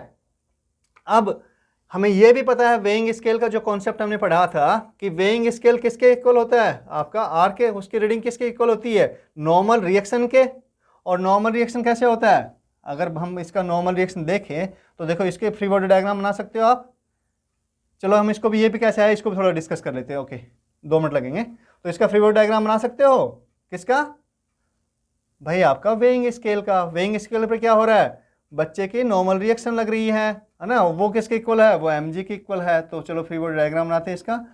अब हमें यह भी पता है वेइंग स्केल का जो कॉन्सेप्ट हमने पढ़ा था कि वेइंग स्केल किसके इक्वल होता है, आपका आर के, उसकी रीडिंग किसके इक्वल होती है, नॉर्मल रिएक्शन के। और नॉर्मल रिएक्शन कैसे होता है, अगर हम इसका नॉर्मल रिएक्शन देखें तो देखो इसके फ्री बॉडी डायग्राम बना सकते हो आप। चलो हम इसको भी, ये भी कैसे है इसको भी थोड़ा डिस्कस कर लेते हैं, ओके 2 मिनट लगेंगे। तो इसका फ्री बॉडी डायग्राम बना सकते हो, किसका भाई, आपका वेइंग स्केल का। वेइंग स्केल पे क्या हो रहा है, बच्चे की नॉर्मल रिएक्शन लग रही है ना, वो किसके इक्वल है, वो एम जी के इक्वल है। तो चलो फ्री बॉडी डायग्राम बनाते हैं इसका।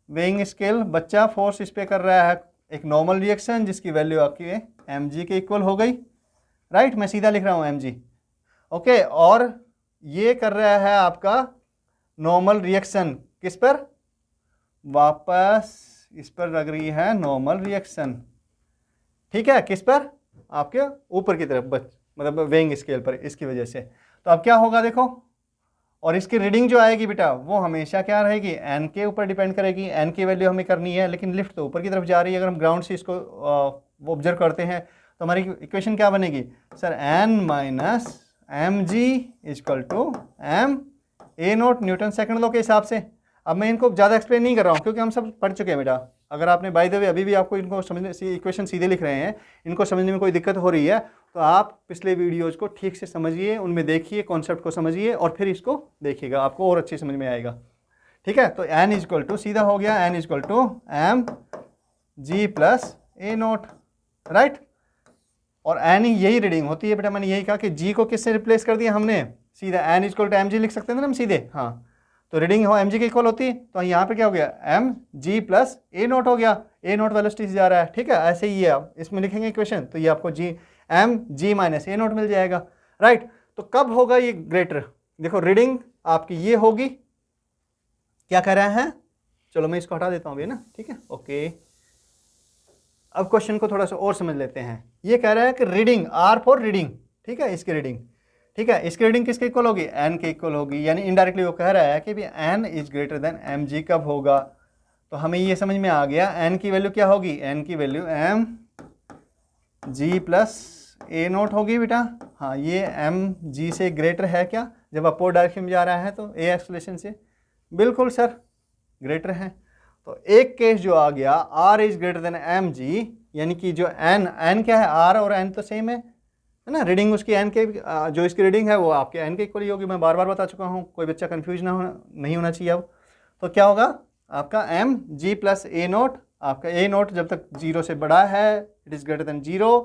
वेइंग स्केल, बच्चा फोर्स इस पे कर रहा है एक नॉर्मल रिएक्शन जिसकी वैल्यू आपकी एम जी के इक्वल हो गई, राइट। मैं सीधा लिख रहा हूँ एम जी, ओके। और ये कर रहा है आपका नॉर्मल रिएक्शन किस पर, वापस इस पर लग रही है नॉर्मल रिएक्शन, ठीक है, किस पर, आपके ऊपर की तरफ, मतलब वेइंग स्केल पर, इसकी वजह से। तो अब क्या होगा देखो, और इसकी रीडिंग जो आएगी बेटा वो हमेशा क्या रहेगी, एन के ऊपर डिपेंड करेगी। एन की वैल्यू हमें करनी है, लेकिन लिफ्ट तो ऊपर की तरफ जा रही है। अगर हम ग्राउंड से इसको वो ऑब्जर्व करते हैं तो हमारी इक्वेशन क्या बनेगी, sir N minus M G equal to M A naught Newton second law के हिसाब से। अब मैं इनको ज़्यादा एक्सप्लेन नहीं कर रहा हूँ क्योंकि हम सब पढ़ चुके हैं बेटा। अगर आपने बाय द वे अभी भी आपको इनको समझने से इक्वेशन सीधे लिख रहे हैं, इनको समझने में कोई दिक्कत हो रही है तो आप पिछले वीडियोज़ को ठीक से समझिए, उनमें देखिए, कॉन्सेप्ट को समझिए और फिर इसको देखिएगा, आपको और अच्छी समझ में आएगा, ठीक है। तो एन इजकल टू सीधा हो गया N is equal to M G plus A naught, right. और एन यही रीडिंग होती है बेटा। मैंने यही कहा कि जी को किससे रिप्लेस कर दिया हमने, सीधा N is equal to M G लिख सकते हैं ना हम सीधे, हाँ। तो रीडिंग हो एम जी के इक्वल होती है, तो यहाँ पे क्या हो गया, एम जी प्लस ए नोट हो गया। ए नोट वेलोसिटी से जा रहा है, ठीक है। ऐसे ही है, आप इसमें लिखेंगे इक्वेशन तो ये आपको G M G minus a note मिल जाएगा, राइट। तो कब होगा ये ग्रेटर, देखो रीडिंग आपकी ये होगी, क्या कह रहा है, चलो मैं इसको हटा देता हूँ अभी ना, ठीक है, ओके। अब क्वेश्चन को थोड़ा सा और समझ लेते हैं। ये कह रहा है कि रीडिंग आर फॉर रीडिंग, ठीक है, इसकी रीडिंग, ठीक है, इसकी रीडिंग किसके इक्वल होगी, एन के इक्वल होगी, यानी इनडायरेक्टली वो कह रहा है कि भी N is greater than M G कब होगा। तो हमें ये समझ में आ गया एन की वैल्यू क्या होगी, एन की वैल्यू एम जी प्लस ए नोट होगी बेटा। हाँ, ये एम जी से ग्रेटर है क्या, जब अपोजिट डायरेक्शन में जा रहा है तो ए एक्सेलरेशन से, बिल्कुल सर ग्रेटर है। तो एक केस जो आ गया R is greater than M G, यानी कि जो एन क्या है, आर और एन तो सेम है ना, रीडिंग उसकी एन के, जो इसकी रीडिंग है वो आपके एन के इक्वल ही होगी, मैं बार बार बता चुका हूँ, कोई बच्चा कंफ्यूज नहीं होना चाहिए अब। तो क्या होगा आपका एम जी प्लस ए नोट, आपका ए नोट जब तक 0 से बड़ा है, इट इज़ ग्रेटर देन 0,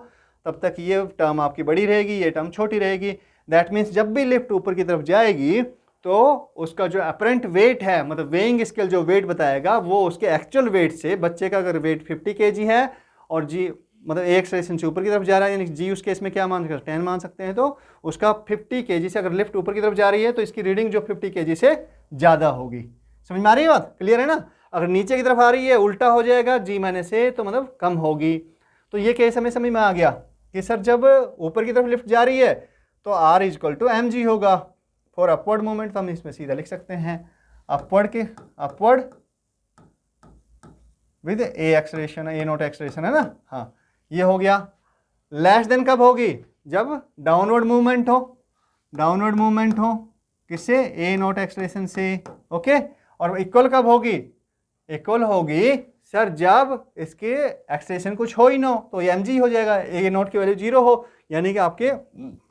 तब तक ये टर्म आपकी बड़ी रहेगी, ये टर्म छोटी रहेगी। दैट मीन्स जब भी लिफ्ट ऊपर की तरफ जाएगी तो उसका जो अपरेंट वेट है, मतलब वेइंग स्केल जो वेट बताएगा वो उसके एक्चुअल वेट से, बच्चे का अगर वेट 50 kg है और जी मतलब ए एक्सेलरेशन से ऊपर की तरफ जा रहा है, यानी जी उस केस में क्या मान सकते हैं, 10 मान सकते हैं, तो उसका 50 kg से अगर लिफ्ट ऊपर की तरफ जा रही है तो इसकी रीडिंग जो 50 kg से ज़्यादा होगी। समझ में आ रही है बात, क्लियर है ना। अगर नीचे की तरफ आ रही है उल्टा हो जाएगा, जी माइनस ए, तो मतलब कम होगी। तो ये केस हमें समझ में आ गया कि सर जब ऊपर की तरफ लिफ्ट जा रही है तो R is equal to M G होगा फॉर अपवर्ड मूवमेंट। तो हम इसमें सीधा लिख सकते हैं upward with A acceleration, A note acceleration है ना। हाँ, ये हो गया। लेस देन कब होगी, जब डाउनवर्ड मूवमेंट हो किससे, ए नोट एक्सेलरेशन से, ओके। और इक्वल कब होगी, इक्वल होगी सर जब इसके एक्सेलरेशन कुछ हो ही ना हो, तो एम जी हो जाएगा, ए नोट की वैल्यू 0 हो, यानी कि आपके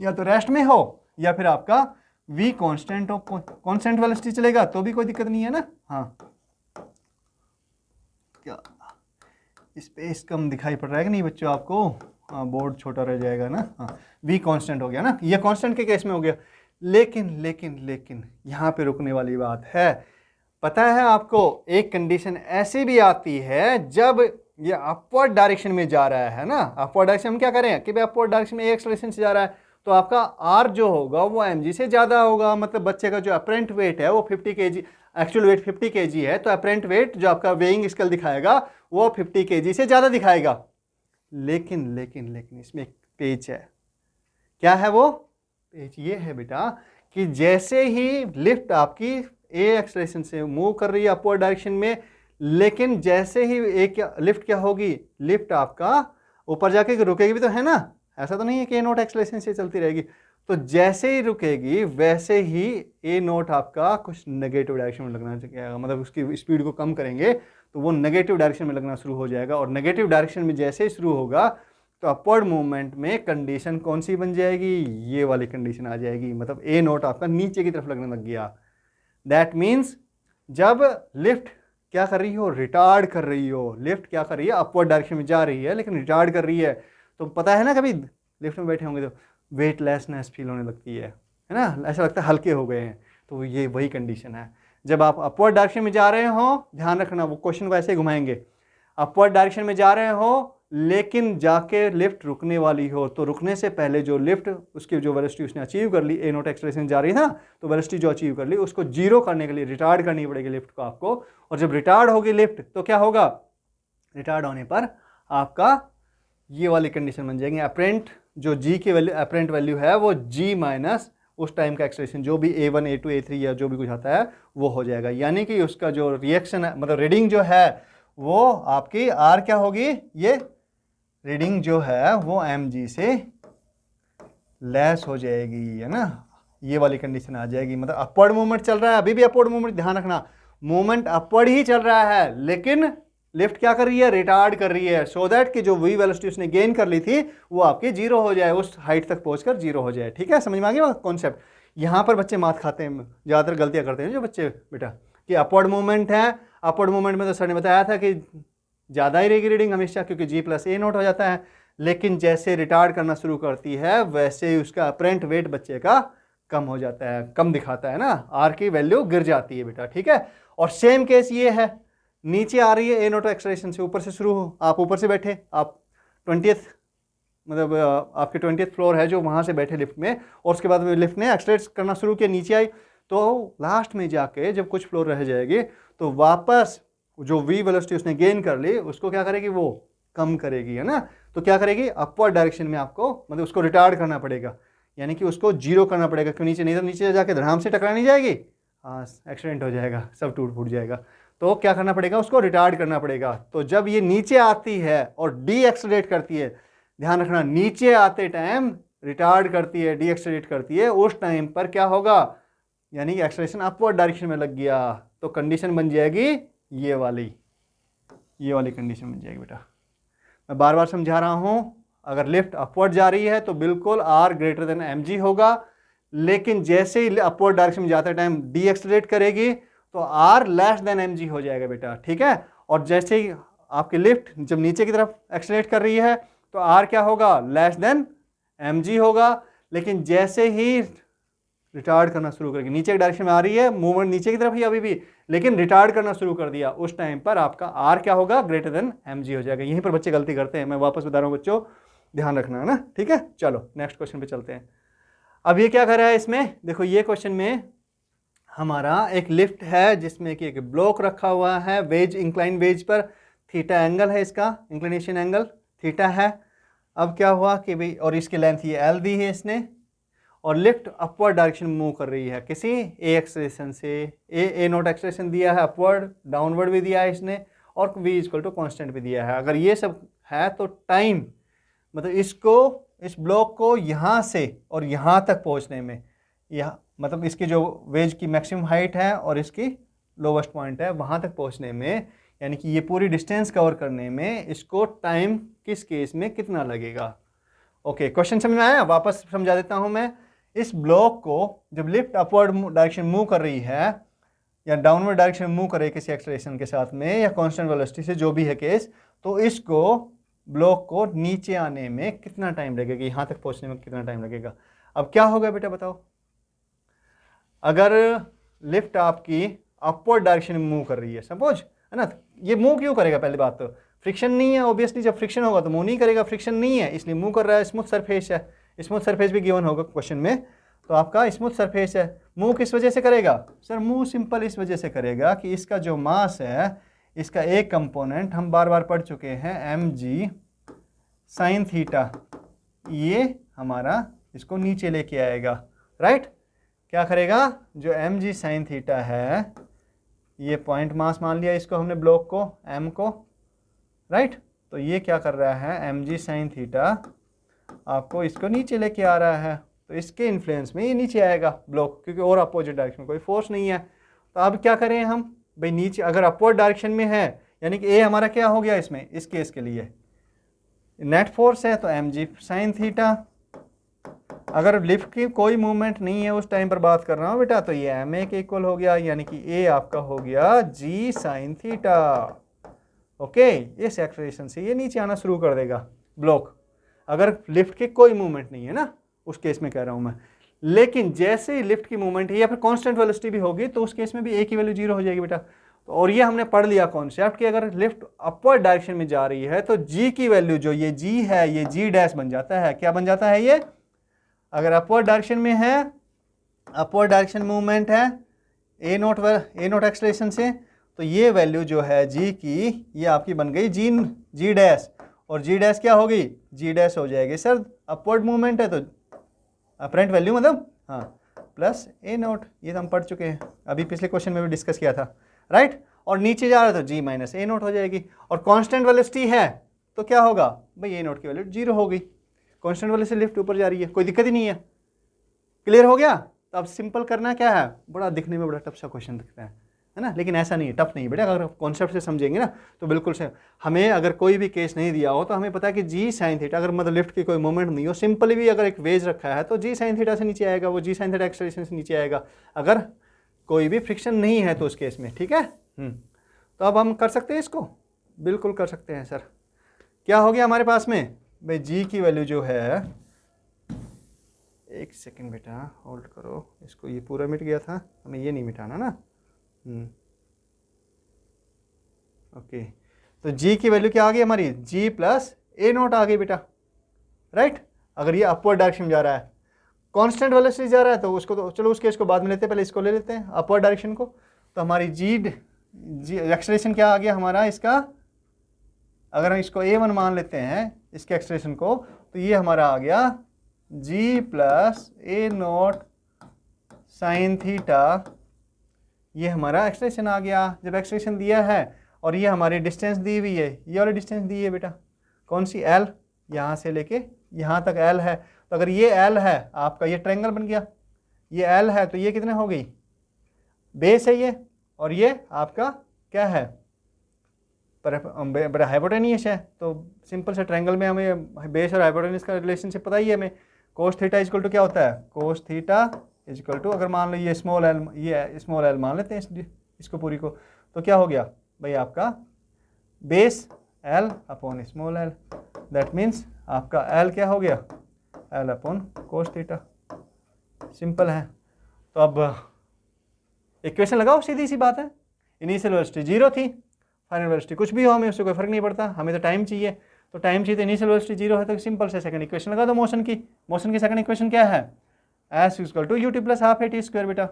या तो रेस्ट में हो या फिर आपका वी कांस्टेंट हो, कांस्टेंट वेलोसिटी चलेगा तो भी कोई दिक्कत नहीं है ना। हाँ, क्या स्पेस कम दिखाई पड़ रहा है कि नहीं बच्चों आपको, हाँ बोर्ड छोटा रह जाएगा ना। हाँ, वी कांस्टेंट हो गया ना, ये कांस्टेंट के केस में हो गया। लेकिन यहाँ पे रुकने वाली बात है, पता है आपको एक कंडीशन ऐसी भी आती है जब ये अपवर्ड डायरेक्शन में जा रहा है ना। अपवर्ड डायरेक्शन में क्या करें कि भाई अपवर्ड डायरेक्शन में एक्सेलरेशन से जा रहा है तो आपका आर जो होगा वो एम जी से ज़्यादा होगा, मतलब बच्चे का जो अपरेंट वेट है वो 50 kg, एक्चुअल वेट 50 kg है, तो अपरेंट वेट जो आपका वेइंग स्केल दिखाएगा वो 50 kg से ज़्यादा दिखाएगा। लेकिन इसमें एक पेच है। क्या है वो पेच, ये है बेटा कि जैसे ही लिफ्ट आपकी ए एक्सेलरेशन से मूव कर रही है अपवर्ड डायरेक्शन में, लेकिन जैसे ही एक लिफ्ट क्या होगी, लिफ्ट आपका ऊपर जाके रुकेगी भी तो है ना, ऐसा तो नहीं है कि ए नोट एक्सेलरेशन से चलती रहेगी। तो जैसे ही रुकेगी वैसे ही ए नोट आपका कुछ नेगेटिव डायरेक्शन में लगना चाहिए, मतलब उसकी स्पीड को कम करेंगे तो वो नेगेटिव डायरेक्शन में लगना शुरू हो जाएगा, और नेगेटिव डायरेक्शन में जैसे ही शुरू होगा तो अपवर्ड मूवमेंट में कंडीशन कौन सी बन जाएगी, ये वाली कंडीशन आ जाएगी, मतलब ए नोट आपका नीचे की तरफ लगने लग गया। दैट मीन्स जब लिफ्ट क्या कर रही हो, रिटार्ड कर रही हो, लिफ्ट क्या कर रही है, अपवर्ड डायरेक्शन में जा रही है लेकिन रिटार्ड कर रही है, तो पता है ना कभी लिफ्ट में बैठे होंगे तो वेटलेसनेस फील होने लगती है ना, ऐसा लगता है हल्के हो गए हैं, तो ये वही कंडीशन है। जब आप अपवर्ड डायरेक्शन में जा रहे हो, ध्यान रखना वो क्वेश्चन को ऐसे ही घुमाएंगे, अपवर्ड डायरेक्शन में जा रहे हो लेकिन जाके लिफ्ट रुकने वाली हो, तो रुकने से पहले जो लिफ्ट उसकी जो वेलोसिटी उसने अचीव कर ली, ए नोट एक्सेलरेशन जा रही है ना, तो वेलोसिटी जो अचीव कर ली उसको जीरो करने के लिए रिटार्ड करनी पड़ेगी लिफ्ट को आपको। और जब रिटार्ड होगी लिफ्ट तो क्या होगा, रिटार्ड होने पर आपका ये वाली कंडीशन बन जाएगी, अपरेंट जो जी की वैल्यू, अपरेंट वैल्यू है वो जी माइनस उस टाइम का एक्सेलरेशन जो भी A1 A2 A3 या जो भी कुछ आता है वो हो जाएगा, यानी कि उसका जो रिएक्शन है, मतलब रीडिंग जो है वो आपकी आर क्या होगी, ये रीडिंग जो है वो mg से लेस हो जाएगी, है ना, ये वाली कंडीशन आ जाएगी। मतलब अपवर्ड मूवमेंट चल रहा है, अभी भी अपवर्ड मूवमेंट, ध्यान रखना मूवमेंट अपवर्ड ही चल रहा है, लेकिन लिफ्ट क्या कर रही है, रिटार्ड कर रही है, सो दैट कि जो वी वेलोसिटी उसने गेन कर ली थी वो आपकी जीरो हो जाए, उस हाइट तक पहुंचकर जीरो हो जाए। ठीक है, समझ में आ गया कॉन्सेप्ट। यहाँ पर बच्चे मात खाते हैं, ज़्यादातर गलतियाँ करते हैं जो बच्चे बेटा, कि अपवर्ड मूवमेंट है, अपवर्ड मूवमेंट में तो सर ने बताया था कि ज़्यादा ही रहेगी रीडिंग हमेशा, क्योंकि जी प्लस ए नोट हो जाता है, लेकिन जैसे रिटार्ड करना शुरू करती है वैसे ही उसका अपरेंट वेट बच्चे का कम हो जाता है, कम दिखाता है ना, आर की वैल्यू गिर जाती है बेटा। ठीक है, और सेम केस ये है, नीचे आ रही है ए नोट एक्सेलरेशन से, ऊपर से शुरू हो, आप ऊपर से बैठे, आप 20th मतलब आपके 20th फ्लोर है जो, वहाँ से बैठे लिफ्ट में, और उसके बाद लिफ्ट ने एक्सेलरेट करना शुरू किया, नीचे आई, तो लास्ट में जाके जब कुछ फ्लोर रह जाएगी तो वापस जो v वेलोसिटी उसने गेन कर ली उसको क्या करेगी, वो कम करेगी, है ना। तो क्या करेगी, अपवर्ड डायरेक्शन में आपको मतलब उसको रिटार्ड करना पड़ेगा, यानी कि उसको जीरो करना पड़ेगा, क्यों नीचे, नहीं तो नीचे जाके धड़ाम से टकरा नहीं जाएगी, हाँ एक्सीडेंट हो जाएगा, सब टूट फूट जाएगा। तो क्या करना पड़ेगा, उसको रिटार्ड करना पड़ेगा। तो जब ये नीचे आती है और डी एक्सेलरेट करती है, ध्यान रखना नीचे आते टाइम रिटार्ड करती है, डी एक्सेलरेट करती है, उस टाइम पर क्या होगा, यानी कि एक्सेलरेशन अपवर्ड डायरेक्शन में लग गया, तो कंडीशन बन जाएगी ये वाली कंडीशन बन जाएगी बेटा। मैं बार बार समझा रहा हूं, अगर लिफ्ट अपवर्ड जा रही है तो बिल्कुल r ग्रेटर देन mg होगा, लेकिन जैसे ही अपवर्ड डायरेक्शन में जाते टाइम डी एक्सेलरेट करेगी तो r लेस देन mg हो जाएगा बेटा, ठीक है। और जैसे ही आपकी लिफ्ट जब नीचे की तरफ एक्सेलरेट कर रही है तो r क्या होगा, लेस देन mg होगा, लेकिन जैसे ही रिटार्ड करना शुरू करेगी, नीचे की डायरेक्शन में आ रही है, मूवमेंट नीचे की तरफ ही अभी भी, लेकिन रिटार्ड करना शुरू कर दिया, उस टाइम पर आपका r क्या होगा, ग्रेटर देन mg हो जाएगा। यहीं पर बच्चे गलती करते हैं, मैं वापस बता रहा हूँ बच्चों, ध्यान रखना है ना, ठीक है। चलो नेक्स्ट क्वेश्चन पे चलते हैं। अब ये क्या कर रहा है इसमें, देखो ये क्वेश्चन में हमारा एक लिफ्ट है जिसमें कि एक ब्लॉक रखा हुआ है, वेज इंक्लाइन वेज पर, थीटा एंगल है, इसका इंक्लिनेशन एंगल थीटा है। अब क्या हुआ कि भाई, और इसकी लेंथ ये l दी है इसने, और लिफ्ट अपवर्ड डायरेक्शन मूव कर रही है किसी ए एक्सेलरेशन से, ए नोट एक्सेलरेशन दिया है, अपवर्ड डाउनवर्ड भी दिया है इसने, और v इक्वल टू कॉन्स्टेंट भी दिया है। अगर ये सब है तो टाइम मतलब इसको, इस ब्लॉक को यहाँ से और यहाँ तक पहुँचने में, यहाँ मतलब इसकी जो वेज की मैक्सिमम हाइट है और इसकी लोवेस्ट पॉइंट है, वहाँ तक पहुँचने में, यानी कि ये पूरी डिस्टेंस कवर करने में इसको टाइम किस केस में कितना लगेगा। ओके, क्वेश्चन समझ में आया, वापस समझा देता हूँ मैं। इस ब्लॉक को जब लिफ्ट अपवर्ड डायरेक्शन मूव कर रही है या डाउनवर्ड डायरेक्शन मूव कर रही है किसी एक्सेलरेशन के साथ में या कांस्टेंट वेलोसिटी से, जो भी है केस, तो इसको ब्लॉक को नीचे आने में कितना टाइम लगेगा, यहाँ तक पहुँचने में कितना टाइम लगेगा। अब क्या होगा बेटा बताओ, अगर लिफ्ट आपकी अपवर्ड डायरेक्शन में मूव कर रही है सपोज, है ना, ये मूव क्यों करेगा, पहली बात तो फ्रिक्शन नहीं है, ऑब्वियसली जब फ्रिक्शन होगा तो मूव नहीं करेगा, फ्रिक्शन नहीं है इसलिए मूव कर रहा है। स्मूथ सरफेस है, स्मूथ सरफेस भी गिवन होगा क्वेश्चन में, तो आपका स्मूथ सरफेस है। मूव किस वजह से करेगा सर, मूव सिंपल इस वजह से करेगा कि इसका जो मास है, इसका एक कंपोनेंट हम बार बार पढ़ चुके हैं, mg साइन थीटा, ये हमारा इसको नीचे लेके आएगा, राइट। क्या करेगा, जो mg साइन थीटा है, ये पॉइंट मास मान लिया इसको हमने, ब्लॉक को m को, राइट। तो ये क्या कर रहा है, mg साइन थीटा आपको इसको नीचे लेके आ रहा है, तो इसके इन्फ्लुएंस में ये नीचे आएगा ब्लॉक, क्योंकि और अपोजिट डायरेक्शन में कोई फोर्स नहीं है। तो अब क्या करें हम भाई, नीचे अगर अपवर्ड डायरेक्शन में है, यानी कि ए हमारा क्या हो गया इसमें, इस केस के लिए नेट फोर्स है, तो mg साइन थीटा। अगर लिफ्ट की कोई मूवमेंट नहीं है उस टाइम पर बात कर रहा हूँ बेटा, तो ये ma के इक्वल हो गया, यानी कि a आपका हो गया g साइन थीटा। ओके, इस एक्सेलरेशन से ये नीचे आना शुरू कर देगा ब्लॉक, अगर लिफ्ट की कोई मूवमेंट नहीं है ना, उस केस में कह रहा हूँ मैं। लेकिन जैसे ही लिफ्ट की मूवमेंट है या फिर कांस्टेंट वेलोसिटी भी होगी, तो उस केस में भी a की वैल्यू 0 हो जाएगी बेटा। और ये हमने पढ़ लिया कॉन्सेप्ट कि अगर लिफ्ट अपवर्ड डायरेक्शन में जा रही है तो g की वैल्यू, जो ये g है, ये g डैश बन जाता है। क्या बन जाता है ये, अगर अपवर्ड डायरेक्शन में है, अपवर्ड डायरेक्शन मूवमेंट है ए नोट एक्सेलरेशन से, तो ये वैल्यू जो है g की, ये आपकी बन गई g डैश, और g डैश क्या होगी, g डैश हो जाएगी सर, अपवर्ड मूवमेंट है तो अपरेंट वैल्यू मतलब, हाँ, प्लस ए नोट, ये तो हम पढ़ चुके हैं, अभी पिछले क्वेश्चन में भी डिस्कस किया था, राइट। और नीचे जा रहा है तो g माइनस ए नोट हो जाएगी, और कांस्टेंट वेलोसिटी है तो क्या होगा भाई, ए नोट की वैल्यू 0 होगी, कांस्टेंट वेलोसिटी लिफ्ट ऊपर जा रही है, कोई दिक्कत ही नहीं है। क्लियर हो गया। तो अब सिंपल करना क्या है, बड़ा दिखने में बड़ा टफ सा क्वेश्चन दिखता है ना, लेकिन ऐसा नहीं है, टफ नहीं है बेटा, अगर कॉन्सेप्ट से समझेंगे ना तो बिल्कुल से। हमें अगर कोई भी केस नहीं दिया हो तो हमें पता है कि जी साइन थीटा, अगर मतलब लिफ्ट की कोई मूवमेंट नहीं हो, सिंपली भी अगर एक वेज रखा है तो जी साइन थीटा से नीचे आएगा, वो जी साइन थीटा एक्सेलरेशन से नीचे आएगा, अगर कोई भी फ्रिक्शन नहीं है तो उस केस में, ठीक है। तो अब हम कर सकते हैं इसको, बिल्कुल कर सकते हैं सर। क्या हो गया हमारे पास में भाई, जी की वैल्यू जो है, एक सेकेंड बेटा होल्ड करो, इसको ये पूरा मिट गया था, हमें ये नहीं मिटाना ना। ओके, तो जी की वैल्यू क्या आ गई हमारी, जी प्लस ए नोट आ गई बेटा, राइट। अगर ये अपवर्ड डायरेक्शन में जा रहा है, कांस्टेंट वेलोसिटी जा रहा है, तो उसको तो चलो उस केस को बाद में लेते हैं, पहले इसको ले लेते हैं अपवर्ड डायरेक्शन को। तो हमारी जी एक्सेलरेशन क्या आ गया हमारा इसका, अगर हम इसको a1 मान लेते हैं इसके एक्सेलरेशन को, तो ये हमारा आ गया g प्लस ए नोट साइन थीटा, ये हमारा एक्सप्रेशन आ गया। जब एक्सप्रेशन दिया है और ये हमारी डिस्टेंस दी हुई है, ये वाली डिस्टेंस दी है बेटा, कौन सी, L, यहाँ से लेके यहाँ तक L है। तो अगर ये L है आपका, ये ट्रायंगल बन गया, ये L है तो ये कितने हो गई, बेस है ये, और ये आपका क्या है, बड़ा हाइपोटेनियस है। तो सिंपल से ट्रायंगल में हमें बेस और हाइपोटेनियस का रिलेशनशिप पता ही है हमें। कोस थीटा इजकल टू क्या होता है, कोस थीटा इजकल टू, अगर मान लो ये स्मॉल एल, ये स्मॉल एल मान लेते हैं इसको पूरी को, तो क्या हो गया भाई आपका base L upon small L, that means आपका एल क्या हो गया, L upon cos theta. Simple है। तो अब इक्वेशन लगाओ, सीधी सी बात है। इनिशियल वेलोसिटी 0 थी, फाइनल वेलोसिटी कुछ भी हो, हमें उससे कोई फर्क नहीं पड़ता, हमें तो टाइम चाहिए। तो टाइम चाहिए तो इनिशियल वेलोसिटी 0 है, तो सिंपल से सेकंड इक्वेशन लगा दो मोशन की। मोशन की सेकंड इक्वेशन क्या है, S equal to U T plus half A T square बेटा।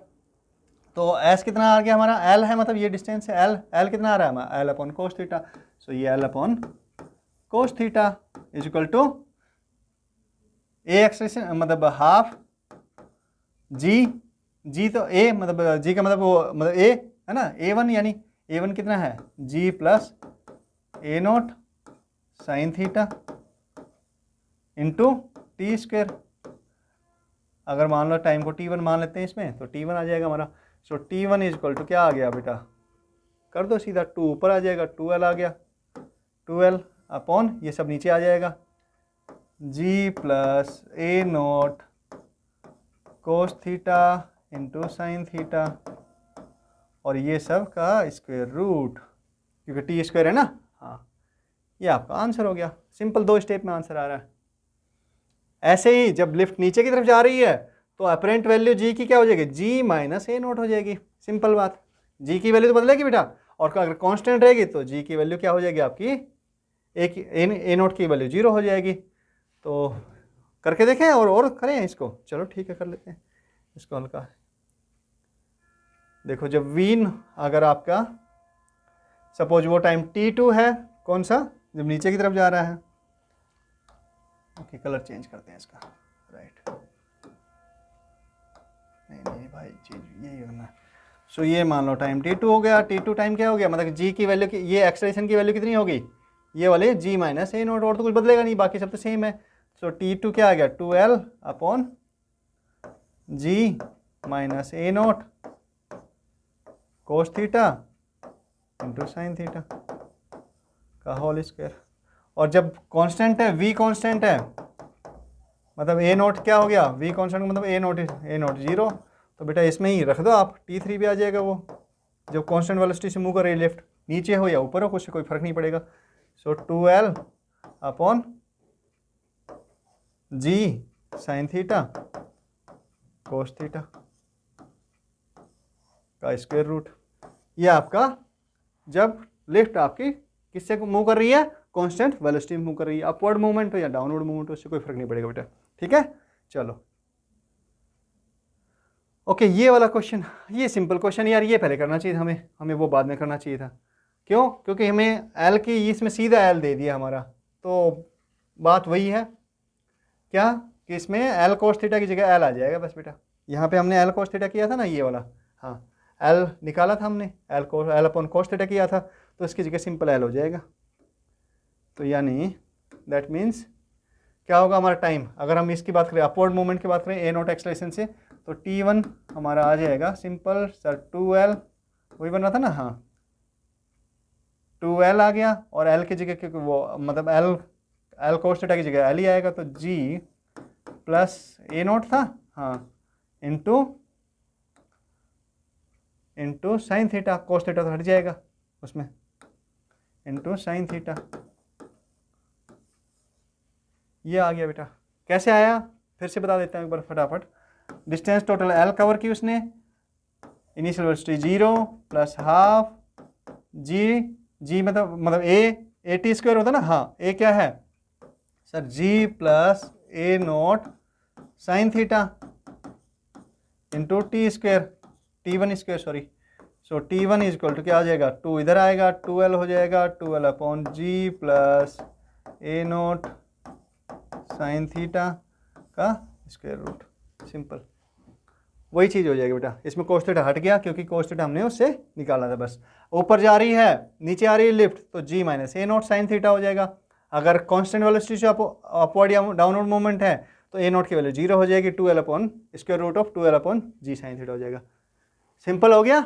तो एस कितना आ गया हमारा, एल है, मतलब ये डिस्टेंस है एल, एल कितना आ रहा है हमारा, L upon cos theta. So ये L upon cos theta is equal to a expression, मतलब हाफ जी, जी तो ए मतलब जी का मतलब वो मतलब ए है ना, ए वन, यानी ए वन कितना है, जी प्लस ए naught sine theta into T square. अगर मान लो टाइम को t1 मान लेते हैं इसमें, तो t1 आ जाएगा हमारा। सो t1 इज इक्वल टू क्या आ गया बेटा, कर दो सीधा, 2 ऊपर आ जाएगा, 2l आ गया, 2l अपॉन ये सब नीचे आ जाएगा, g प्लस ए naught cos theta into sine theta, और ये सब का स्क्वायर रूट, क्योंकि टी स्क्वायर है ना। हाँ, ये आपका आंसर हो गया। सिंपल 2 स्टेप में आंसर आ रहा है। ऐसे ही जब लिफ्ट नीचे की तरफ जा रही है तो अपरेंट वैल्यू जी की क्या हो जाएगी, जी माइनस ए नोट हो जाएगी। सिंपल बात, जी की वैल्यू तो बदलेगी बेटा, और अगर कांस्टेंट रहेगी तो जी की वैल्यू क्या हो जाएगी आपकी, ए नोट की वैल्यू 0 हो जाएगी। तो करके देखें और करें इसको, चलो ठीक है कर लेते हैं इसको हल्का। देखो जब वीन, अगर आपका सपोज वो टाइम t2 है, कौन सा, जब नीचे की तरफ जा रहा है। ओके, कलर चेंज करते हैं इसका, राइट, नहीं भाई चेंज यही होना है। सो ये मान लो टाइम t2 हो गया, t2 टाइम क्या हो गया, मतलब जी की वैल्यू की, ये एक्सलेरेशन की वैल्यू कितनी होगी, ये वाले g माइनस ए नोट, और तो कुछ बदलेगा नहीं, बाकी सब तो सेम है। सो t2 क्या आ गया, 2l upon g minus a naught cos theta into sine theta का होल स्क्वायर। और जब कांस्टेंट है, v कांस्टेंट है, मतलब ए नोट क्या हो गया, v कांस्टेंट मतलब ए नोट 0, तो बेटा इसमें ही रख दो आप, t3 भी आ जाएगा वो। जब कांस्टेंट वेलोसिटी से मूव कर रही है लेफ्ट, नीचे हो या ऊपर हो, कुछ कोई फर्क नहीं पड़ेगा। सो 2l upon g sine theta cos theta का स्क्वायर रूट। ये आपका जब लिफ्ट आपकी किससे मूव कर रही है, कांस्टेंट वेलोसिटी मूव कर रही है, अपवर्ड मूवमेंट हो या डाउनवर्ड मूवमेंट हो, उससे कोई फर्क नहीं पड़ेगा बेटा, ठीक है। चलो ओके, ये वाला क्वेश्चन, ये सिंपल क्वेश्चन यार, ये पहले करना चाहिए हमें वो बाद में करना चाहिए था। क्यों, क्योंकि हमें एल की इसमें सीधा एल दे दिया हमारा, तो बात वही है क्या कि इसमें एल कोस थीटा की जगह एल आ जाएगा बस बेटा। यहाँ पे हमने एल कोस थीटा किया था ना, ये वाला, हाँ एल निकाला था हमने, एल अपॉन कोस थीटा किया था, तो इसकी जगह सिंपल एल हो जाएगा। तो यानी दैट मीन्स क्या होगा हमारा टाइम, अगर हम इसकी बात करें अपवर्ड मूवमेंट की बात करें ए नोट एक्सलेरेशन से, तो t1 हमारा आ जाएगा सिंपल सर 2l, वही बन रहा था ना, हाँ 2l आ गया, और l की जगह क्योंकि वो मतलब एल कोस थीटा की जगह l ही आएगा, तो g प्लस ए नोट था, हाँ into sine theta, cos theta तो हट जाएगा उसमें, इंटू साइन थीटा। ये आ गया बेटा। कैसे आया फिर से बता देता हूँ एक बार फटाफट। डिस्टेंस टोटल एल कवर की उसने, initial velocity 0 plus half G जी मतलब ए टी स्क्वायर होता है ना, हाँ ए क्या है sir, G plus A naught sine theta into T square, T one square sorry. So T one is equal to क्या आ जाएगा, 2 इधर आएगा, 2l हो जाएगा, 2l upon G plus A naught sine theta का स्क्वायर रूट। सिंपल, वही चीज़ हो जाएगी बेटा। इसमें कोस थीटा हट गया क्योंकि कोस थीटा हमने उससे निकाला था बस। ऊपर जा रही है नीचे आ रही है लिफ्ट, तो G minus a naught sine theta हो जाएगा। अगर कांस्टेंट वेलोसिटी से अपवर्ड या डाउनवर्ड मूवमेंट है तो ए नॉट की वैल्यू 0 हो जाएगी, 2l upon square root of 2l upon G sine theta हो जाएगा। सिंपल हो गया।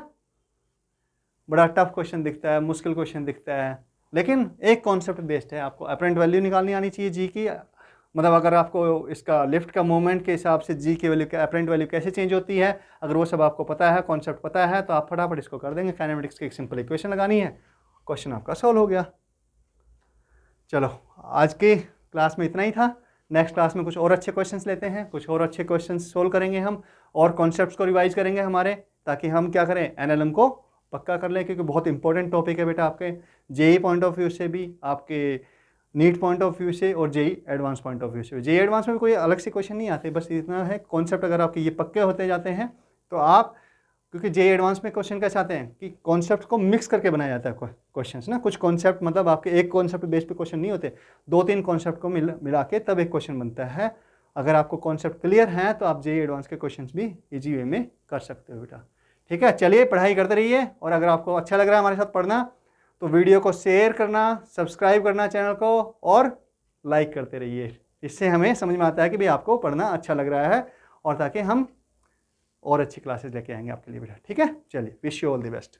बड़ा टफ क्वेश्चन दिखता है, मुश्किल क्वेश्चन दिखता है, लेकिन एक कॉन्सेप्ट बेस्ड है। आपको अपरेंट वैल्यू निकालनी आनी चाहिए जी की, मतलब अगर आपको इसका लिफ्ट का मूवमेंट के हिसाब से जी की वैल्यू, अपरेंट वैल्यू कैसे चेंज होती है, अगर वो सब आपको पता है, कॉन्सेप्ट पता है, तो आप फटाफट इसको कर देंगे। काइनेमेटिक्स की एक सिंपल इक्वेशन लगानी है, क्वेश्चन आपका सॉल्व हो गया। चलो आज की क्लास में इतना ही था। नेक्स्ट क्लास में कुछ और अच्छे क्वेश्चंस लेते हैं, कुछ और अच्छे क्वेश्चंस सोल्व करेंगे हम, और कॉन्सेप्ट्स को रिवाइज करेंगे हमारे, ताकि हम क्या करें, एनएलएम को पक्का कर लें, क्योंकि बहुत इंपॉर्टेंट टॉपिक है बेटा आपके जेई पॉइंट ऑफ व्यू से भी, आपके नीट पॉइंट ऑफ व्यू से, और JEE advance point of view से। जेई एडवांस में कोई अलग से क्वेश्चन नहीं आते, बस इतना है कॉन्सेप्ट अगर आपके ये पक्के होते जाते हैं तो आप, क्योंकि जेई एडवांस में क्वेश्चन कैसे आते हैं कि कॉन्सेप्ट को मिक्स करके बनाया जाता है क्वेश्चन ना। कुछ कॉन्सेप्ट मतलब आपके एक कॉन्सेप्ट बेस पे क्वेश्चन नहीं होते, 2-3 कॉन्सेप्ट को मिला के तब एक क्वेश्चन बनता है। अगर आपको कॉन्सेप्ट क्लियर है तो आप जेई एडवांस के क्वेश्चन भी ईजी वे में कर सकते हो बेटा। ठीक है, चलिए पढ़ाई करते रहिए, और अगर आपको अच्छा लग रहा है हमारे साथ पढ़ना तो वीडियो को शेयर करना, सब्सक्राइब करना चैनल को, और लाइक करते रहिए। इससे हमें समझ में आता है कि भाई आपको पढ़ना अच्छा लग रहा है, और ताकि हम और अच्छी क्लासेस लेके आएंगे आपके लिए बेटा। ठीक है, चलिए, wish you all the best.